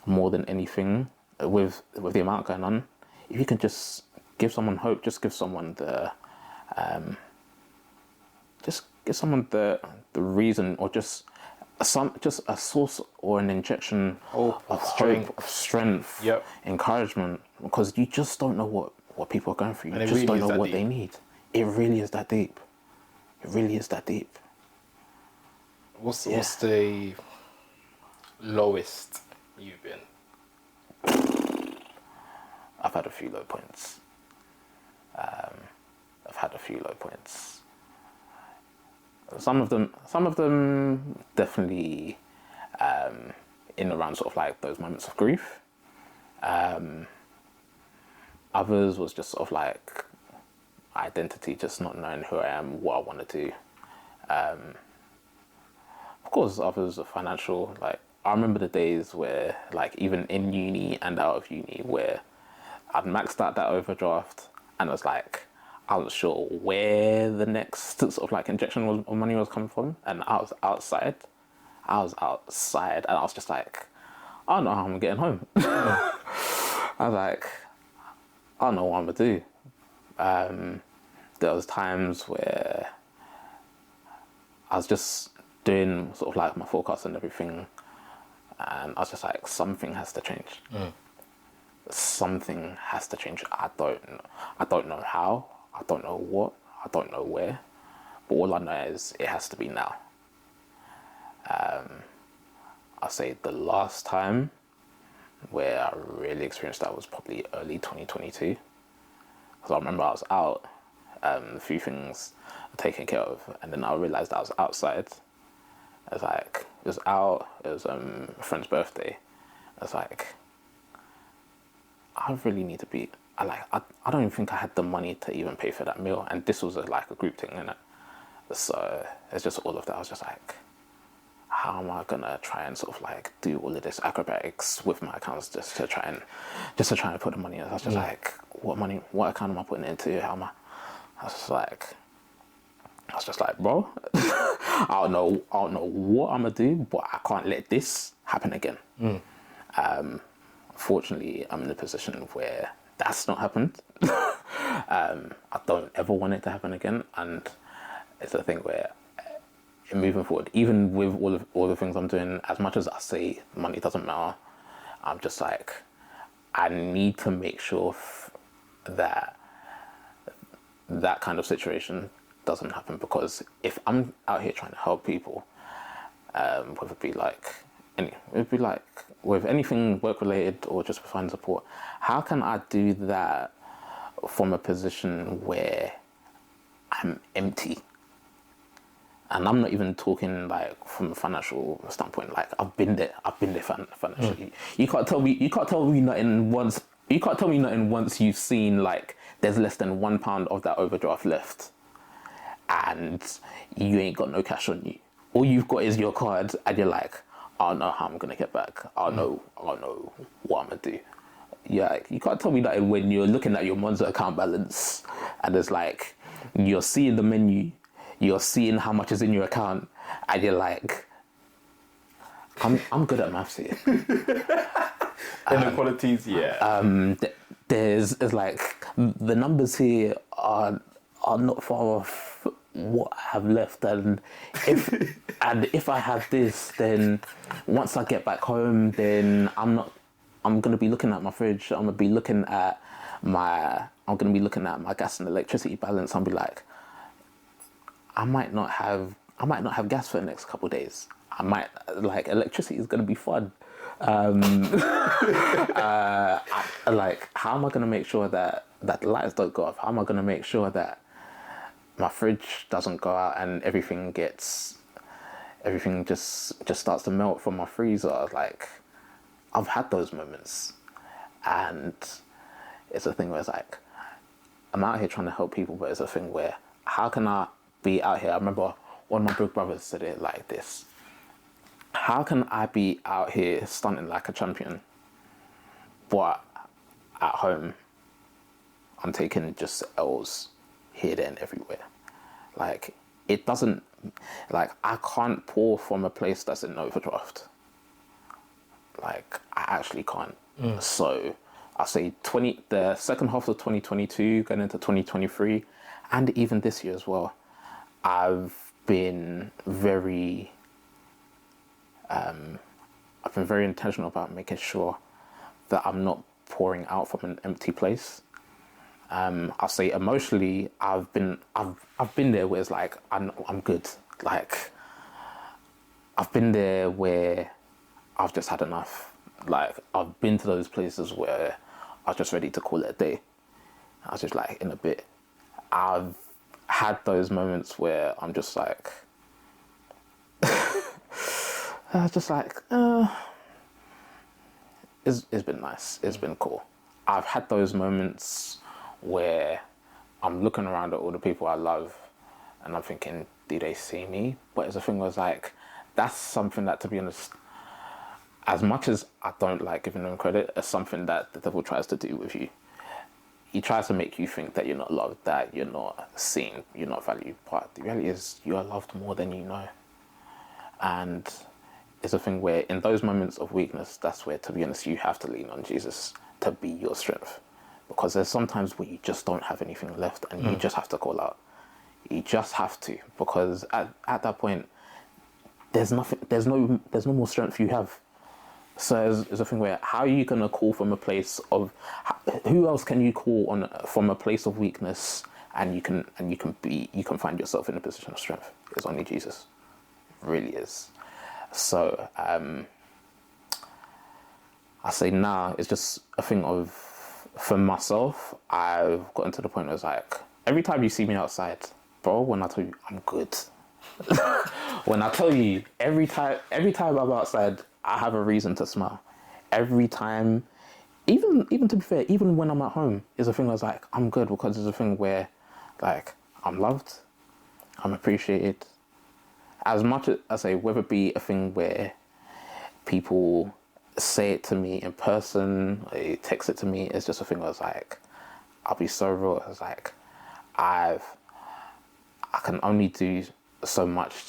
[SPEAKER 2] more than anything, with the amount going on, if you can just give someone hope, just give someone the reason, or just a source or an injection of strength, encouragement, because you just don't know what people are going through. You just don't know what they need. It really is that deep. It really is that deep.
[SPEAKER 1] What's the lowest you've been?
[SPEAKER 2] I've had a few low points. Some of them definitely in around sort of like those moments of grief. Others was just sort of like identity, just not knowing who I am, what I want to do. Of course, others are financial. Like, I remember the days where, like, even in uni and out of uni, where I'd maxed out that overdraft, and it was like, I wasn't sure where the next sort of like injection of money was coming from, and I was outside, and I was just like, I don't know how I'm getting home. I was like, I don't know what I'm gonna do. There was times where I was just doing sort of like my forecast and everything, and I was just like, something has to change. Something has to change. I don't know how. I don't know what. I don't know where. But all I know is it has to be now. I'll say the last time where I really experienced that was probably early 2022. Because I remember I was out, a few things taken care of, and then I realised I was outside. I was like, it was out, it was a friend's birthday. I was like, I really need to be, I don't even think I had the money to even pay for that meal. And this was like a group thing, innit? So it's just all of that. I was just like, how am I gonna try and sort of like do all of this acrobatics with my accounts just to try and put the money in? I was just like, what account am I putting it into? How am I? I was just like, bro, I don't know what I'm gonna do, but I can't let this happen again. Fortunately, I'm in a position where that's not happened. I don't ever want it to happen again, and it's a thing where moving forward, even with all the things I'm doing, as much as I say money doesn't matter, I'm just like, I need to make sure that kind of situation doesn't happen, because if I'm out here trying to help people, whether it be like with anything work related or just for finding support, how can I do that from a position where I'm empty? And I'm not even talking like from a financial standpoint. Like I've been there financially. You can't tell me nothing once you've seen like there's less than £1 of that overdraft left, and you ain't got no cash on you. All you've got is your card, and you're like, I don't know how I'm gonna get back. I don't know what I'm gonna do. Yeah, you can't tell me that when you're looking at your Monzo account balance, and there's like, you're seeing the menu, you're seeing how much is in your account, and you're like, I'm good at maths here.
[SPEAKER 1] Inequalities, yeah.
[SPEAKER 2] There's like, the numbers here are not far off what I have left, and if I have this, then once I get back home, then I'm gonna be looking at my fridge. I'm gonna be looking at my gas and electricity balance. I'll be like, I might not have gas for the next couple of days. I might, like, electricity is gonna be fun. Like, how am I gonna make sure that the lights don't go off? How am I gonna make sure that my fridge doesn't go out and everything just starts to melt from my freezer? Like, I've had those moments, and it's a thing where it's like, I'm out here trying to help people, but it's a thing where, how can I be out here? I remember one of my big brothers said it like this: how can I be out here stunting like a champion, but at home I'm taking just L's here, there, and everywhere? Like, it doesn't, like, I can't pour from a place that's in overdraft. Like, I actually can't. So I say the second half of 2022 going into 2023, and even this year as well, I've been very intentional about making sure that I'm not pouring out from an empty place. I'll say emotionally, I've been there where it's like, I'm good. Like, I've been there where I've just had enough. Like, I've been to those places where I was just ready to call it a day. I was just like, in a bit. I've had those moments where I'm just like, it's been nice. It's been cool. I've had those moments where I'm looking around at all the people I love, and I'm thinking, do they see me? But it's a thing where it's like, that's something that, to be honest, as much as I don't like giving them credit, it's something that the devil tries to do with you. He tries to make you think that you're not loved, that you're not seen, you're not valued. But the reality is, you are loved more than you know. And it's a thing where, in those moments of weakness, that's where, to be honest, you have to lean on Jesus to be your strength. Because there's sometimes where you just don't have anything left, and you just have to call out. You just have to, because at that point, there's no more strength you have. So it's a thing where, how are you going to call from a place of, who else can you call on from a place of weakness, and you can find yourself in a position of strength? It's only Jesus. It really is. So I I say now it's just a thing of, for myself, I've gotten to the point where it's like, every time you see me outside, bro, when I tell you I'm good, when I tell you every time I'm outside, I have a reason to smile. Every time, even to be fair, even when I'm at home, is a thing that's like, I'm good, because it's a thing where, like, I'm loved, I'm appreciated. As much as I say, whether it be a thing where people say it to me in person, they text it to me, it's just a thing where it's like, I'll be so real. It's like, I can only do so much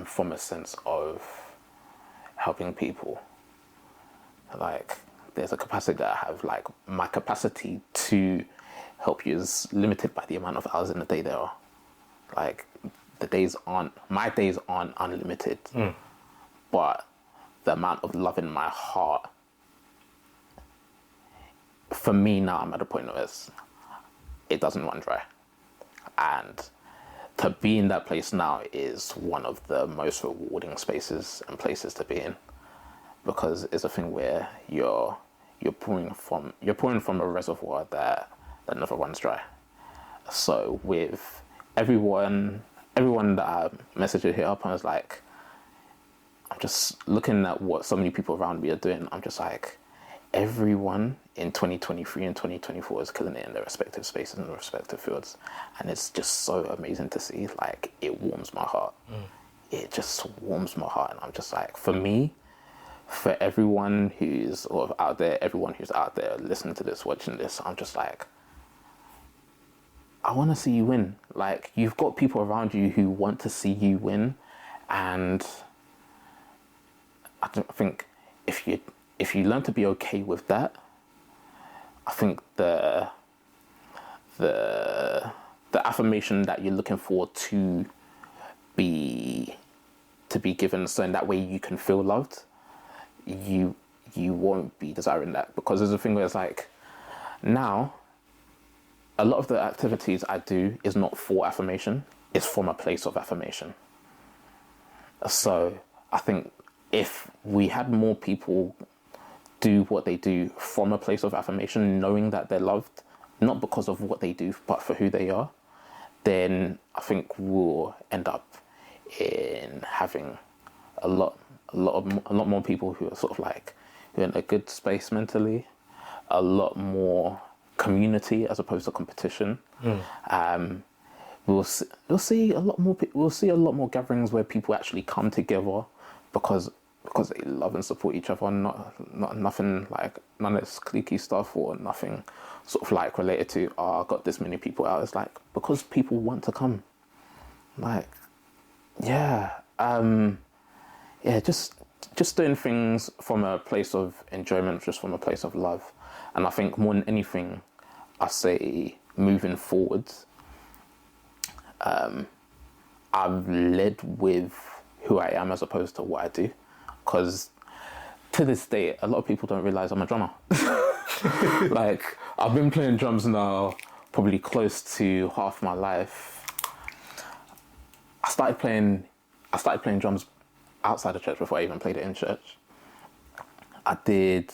[SPEAKER 2] from a sense of helping people. Like, there's a capacity that I have. Like, my capacity to help you is limited by the amount of hours in the day there are. Like, my days aren't unlimited, but the amount of love in my heart, for me now, I'm at a point where it doesn't run dry. And to be in that place now is one of the most rewarding spaces and places to be in, because it's a thing where you're pouring from a reservoir that never runs dry. So with everyone that I messaged hit up, I was like, I'm just looking at what so many people around me are doing. I'm just like, everyone in 2023 and 2024 is killing it in their respective spaces and their respective fields. And it's just so amazing to see. Like, it warms my heart. It just warms my heart. And I'm just like, for me, for everyone who's sort of out there, everyone who's out there listening to this, watching this, I'm just like, I want to see you win. Like, you've got people around you who want to see you win. And I think if you learn to be okay with that, I think the affirmation that you're looking for to be given, so in that way you can feel loved, you won't be desiring that. Because there's a thing where it's like, now, a lot of the activities I do is not for affirmation, it's from a place of affirmation. So I think if we had more people do what they do from a place of affirmation, knowing that they're loved, not because of what they do, but for who they are, then I think we'll end up in having a lot more people who are sort of like, who are in a good space mentally, a lot more community as opposed to competition. We'll see a lot more gatherings where people actually come together because they love and support each other, not nothing like, none of this cliquey stuff or nothing sort of like related to, I got this many people out. It's like, because people want to come. Like, just doing things from a place of enjoyment, just from a place of love. And I think more than anything, I say moving forward, I've led with who I am as opposed to what I do. Because to this day, a lot of people don't realise I'm a drummer. Like, I've been playing drums now probably close to half my life. I started playing drums outside of church before I even played it in church. I think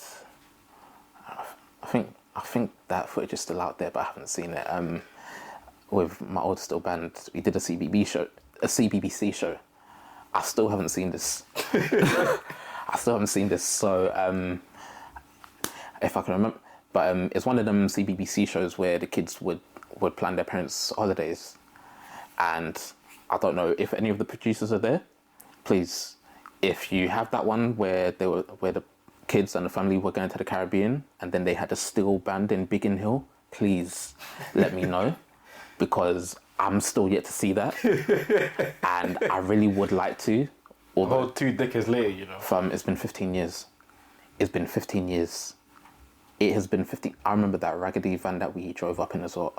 [SPEAKER 2] that footage is still out there, but I haven't seen it. With my old still band, we did a CBBC show. I still haven't seen this. So, if I can remember, but it's one of them CBBC shows where the kids would plan their parents' holidays, and I don't know if any of the producers are there. Please, if you have that one where the kids and the family were going to the Caribbean and then they had a steel band in Biggin Hill, please let me know, because I'm still yet to see that, and I really would like to.
[SPEAKER 1] Although 2 decades later, you know.
[SPEAKER 2] It's been 15 years. It's been 15 years. It has been 15. I remember that raggedy van that we drove up in as well.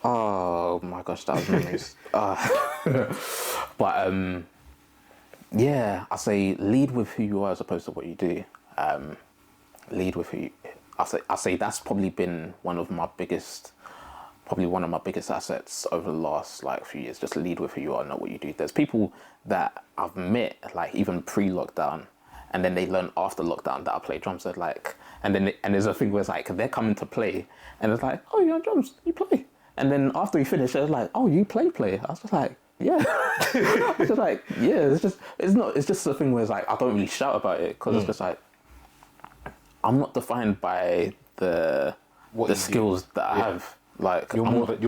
[SPEAKER 2] Oh my gosh, that was memories. But I say lead with who you are as opposed to what you do. Lead with who you. I say that's probably been one of my biggest probably one of my biggest assets over the last like few years. Just lead with who you are, not what you do. There's people that I've met like even pre-lockdown, and then they learn after lockdown that I play drums. They're like, and there's a thing where it's like they're coming to play, and it's like, oh, you're on drums, you play. And then after we finish, they're like, oh, you play. I was just like, yeah. I was just like, yeah. It's just a thing where it's like I don't really shout about it because it's just like I'm not defined by the skills that I have. Like
[SPEAKER 1] you're more than a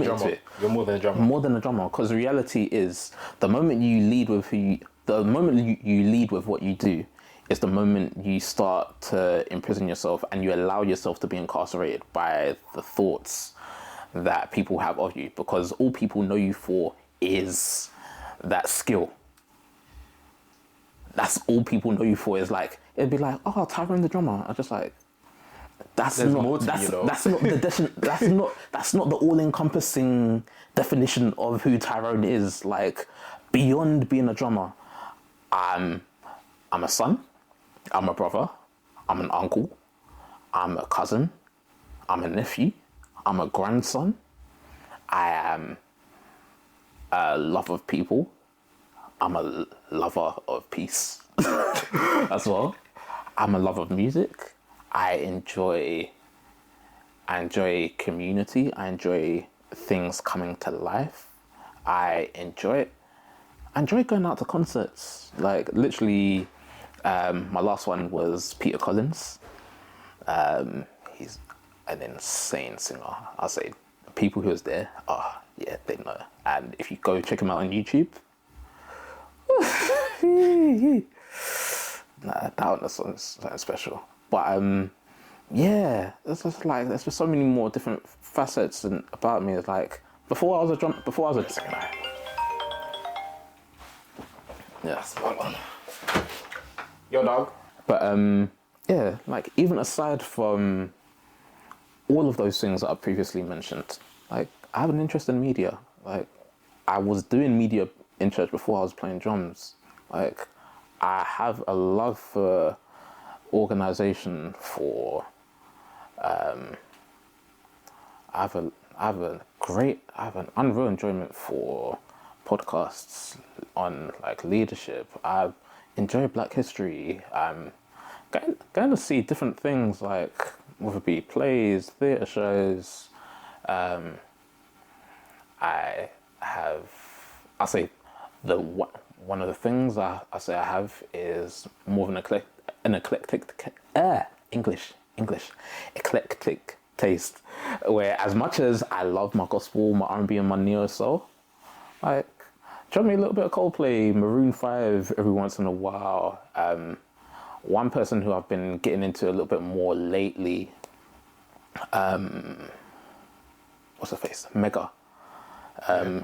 [SPEAKER 1] drummer. You're more than a drummer.
[SPEAKER 2] More than a drummer, because the reality is the moment you lead with you lead with what you do is the moment you start to imprison yourself and you allow yourself to be incarcerated by the thoughts that people have of you, because all people know you for is that skill. That's all people know you for, is like, it'd be like, oh, Tyrone the drummer. I'm just like, that's not the all-encompassing definition of who Tyrone is. Like, beyond being a drummer, I'm a son, I'm a brother, I'm an uncle, I'm a cousin, I'm a nephew, I'm a grandson, I am a lover of people, I'm a lover of peace as well. I'm a lover of music. I enjoy community. I enjoy things coming to life. I enjoy going out to concerts. Like literally, my last one was Peter Collins. He's an insane singer. I'll say people who was there, yeah, they know. And if you go check him out on YouTube, that one is something special. But yeah, it's just like there's just so many more different facets about me. It's like before I was a singer. Yeah, spot on.
[SPEAKER 1] Yo, dog.
[SPEAKER 2] But yeah, like even aside from all of those things that I previously mentioned, like I have an interest in media. Like I was doing media in church before I was playing drums. Like I have a love for organization, for I have an unreal enjoyment for podcasts on like leadership. I enjoy Black history. Going to see different things, like whether it be plays, theatre shows. One of the things I say I have is more of an eclectic taste, where as much as I love my gospel, my R&B and my neo soul, like drop me a little bit of Coldplay, Maroon 5 every once in a while. One person who I've been getting into a little bit more lately, what's her face? Mega. I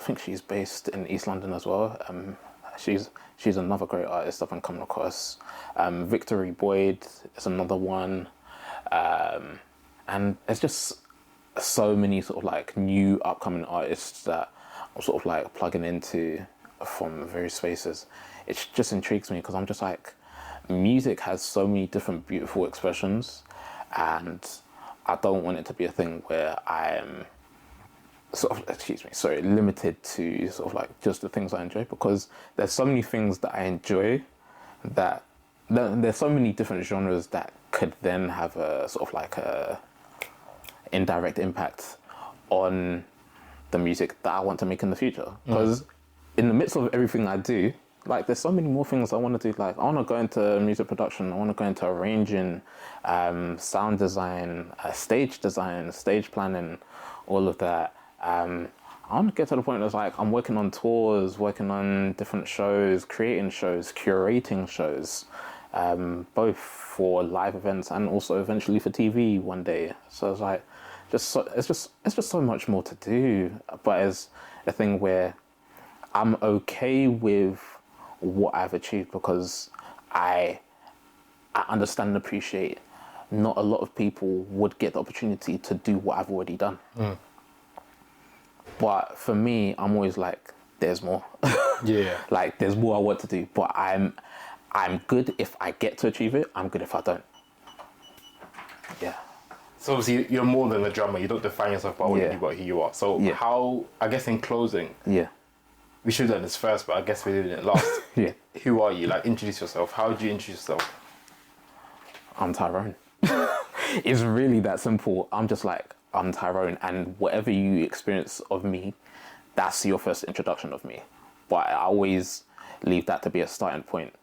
[SPEAKER 2] think she's based in East London as well. She's another great artist I've been coming across. Victory Boyd is another one. And it's just so many sort of like new upcoming artists that I'm sort of like plugging into from various spaces. It just intrigues me because I'm just like, music has so many different beautiful expressions, and I don't want it to be a thing where I am limited to sort of like just the things I enjoy, because there's so many things that I enjoy that there's so many different genres that could then have a sort of like a indirect impact on the music that I want to make in the future. Because in the midst of everything I do, like there's so many more things I want to do. Like I want to go into music production, I want to go into arranging, sound design, stage planning, all of that. I want to get to the point that's like I'm working on tours, working on different shows, creating shows, curating shows, both for live events and also eventually for TV one day. So it's like it's just so much more to do. But it's a thing where I'm okay with what I've achieved, because I understand and appreciate not a lot of people would get the opportunity to do what I've already done. But for me, I'm always like, there's more.
[SPEAKER 1] Yeah.
[SPEAKER 2] Like there's more I want to do, but I'm good if I get to achieve it. I'm good if I don't. Yeah.
[SPEAKER 1] So obviously you're more than a drummer. You don't define yourself by what you do, but who you are. So how, I guess in closing, we should have done this first, but I guess we did it last. Who are you? Like, introduce yourself. How do you introduce yourself?
[SPEAKER 2] I'm Tyrone. It's really that simple. I'm just like, I'm Tyrone, and whatever you experience of me, that's your first introduction of me. But I always leave that to be a starting point,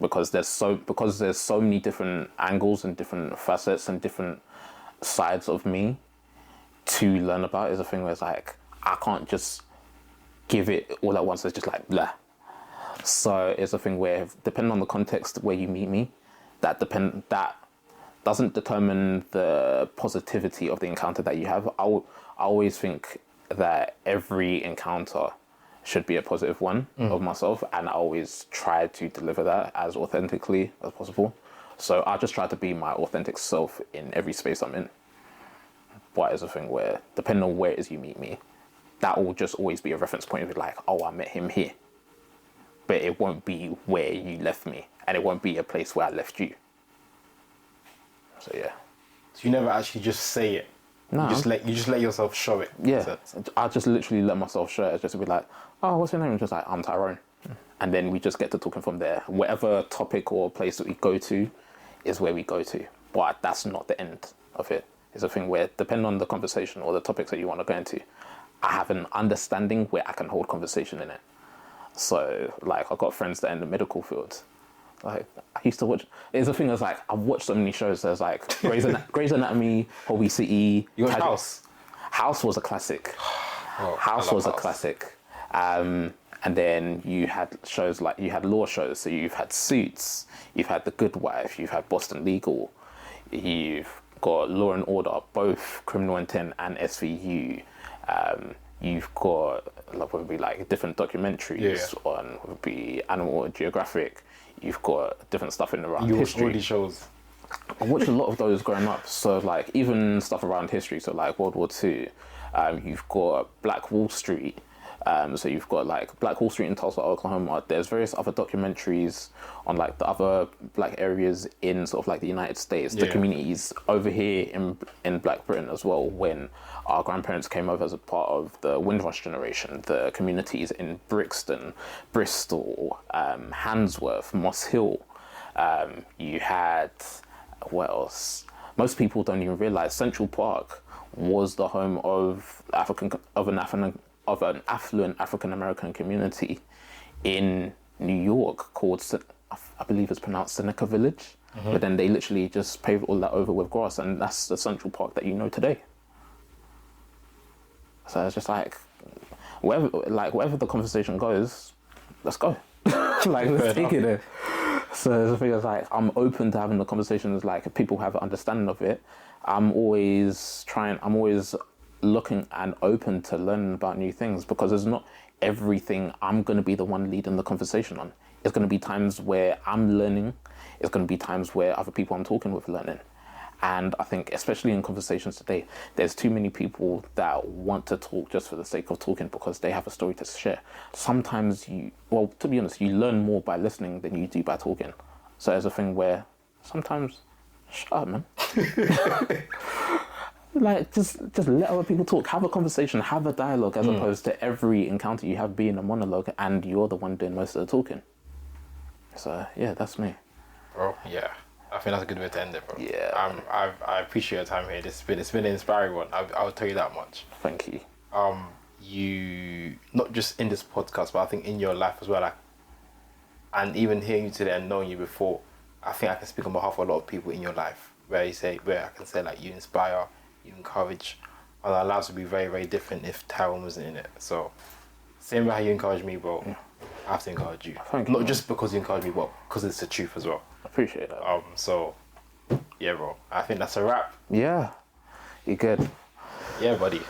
[SPEAKER 2] because there's so many different angles and different facets and different sides of me to learn about. Is a thing where it's like, I can't just give it all at once. It's just like blah. So it's a thing where, depending on the context where you meet me, that doesn't determine the positivity of the encounter that you have. I always think that every encounter should be a positive one of myself, and I always try to deliver that as authentically as possible. So I just try to be my authentic self in every space I'm in. But it's a thing where, depending on where it is you meet me, that will just always be a reference point of like, oh, I met him here. But it won't be where you left me, and it won't be a place where I left you. So yeah.
[SPEAKER 1] So you never actually just say it. No. You just let yourself show it.
[SPEAKER 2] Yeah. I just literally let myself show it. Just to be like, oh, what's your name? And just like, I'm Tyrone. And then we just get to talking from there. Whatever topic or place that we go to is where we go to. But that's not the end of it. It's a thing where, depending on the conversation or the topics that you want to go into, I have an understanding where I can hold conversation in it. So, like, I've got friends that are in the medical field. Like, I used to watch. It's a thing that's like, I've watched so many shows. There's like Grey's Anatomy, Obesity.
[SPEAKER 1] You watched House?
[SPEAKER 2] House was a classic. House was a classic. And then you had shows like, you had law shows. So you've had Suits, you've had The Good Wife, you've had Boston Legal, you've got Law and Order, both Criminal Intent and SVU. You've got like different documentaries on, would be Animal Geographic. You've got different stuff in around history. You watch all these shows? I watched a lot of those growing up. So like, even stuff around history. So like World War II. You've got Black Wall Street. So you've got like Black Wall Street in Tulsa, Oklahoma. There's various other documentaries on like the other black areas in sort of like the United States, the communities over here in Black Britain as well, when our grandparents came over as a part of the Windrush generation, the communities in Brixton, Bristol, Handsworth, Moss Hill. You had, what else? Most people don't even realize Central Park was the home of an affluent African American community in New York called, I believe it's pronounced Seneca Village. But then they literally just paved all that over with grass, and that's the Central Park that you know today. So it's just like, wherever the conversation goes, let's go. Like, let's take it there. So the thing is, like, I'm open to having the conversations. Like, if people have an understanding of it, I'm always looking and open to learning about new things, because there's not everything I'm going to be the one leading the conversation on. It's going to be times where I'm learning. It's going to be times where other people I'm talking with are learning. And I think, especially in conversations today, there's too many people that want to talk just for the sake of talking because they have a story to share. Sometimes to be honest, you learn more by listening than you do by talking. So there's a thing where sometimes, shut up, man. Like, just let other people talk. Have a conversation, have a dialogue, as opposed to every encounter you have being a monologue and you're the one doing most of the talking. So, yeah, that's me.
[SPEAKER 1] Bro, yeah. I think that's a good way to end it, bro.
[SPEAKER 2] Yeah.
[SPEAKER 1] I appreciate your time here. It's been an inspiring one. I'll tell you that much.
[SPEAKER 2] Thank you.
[SPEAKER 1] You, not just in this podcast, but I think in your life as well. Like, and even hearing you today and knowing you before, I think I can speak on behalf of a lot of people in your life. Where I can say, like, you inspire, you encourage. And our lives would be very, very different if Tyrone wasn't in it. So, same way how you encourage me, bro. Yeah. I have to encourage you.
[SPEAKER 2] Thank you.
[SPEAKER 1] Not just because you encourage me, but because it's the truth as well.
[SPEAKER 2] I appreciate that.
[SPEAKER 1] So, yeah, bro. I think that's a wrap.
[SPEAKER 2] Yeah. You're good.
[SPEAKER 1] Yeah, buddy.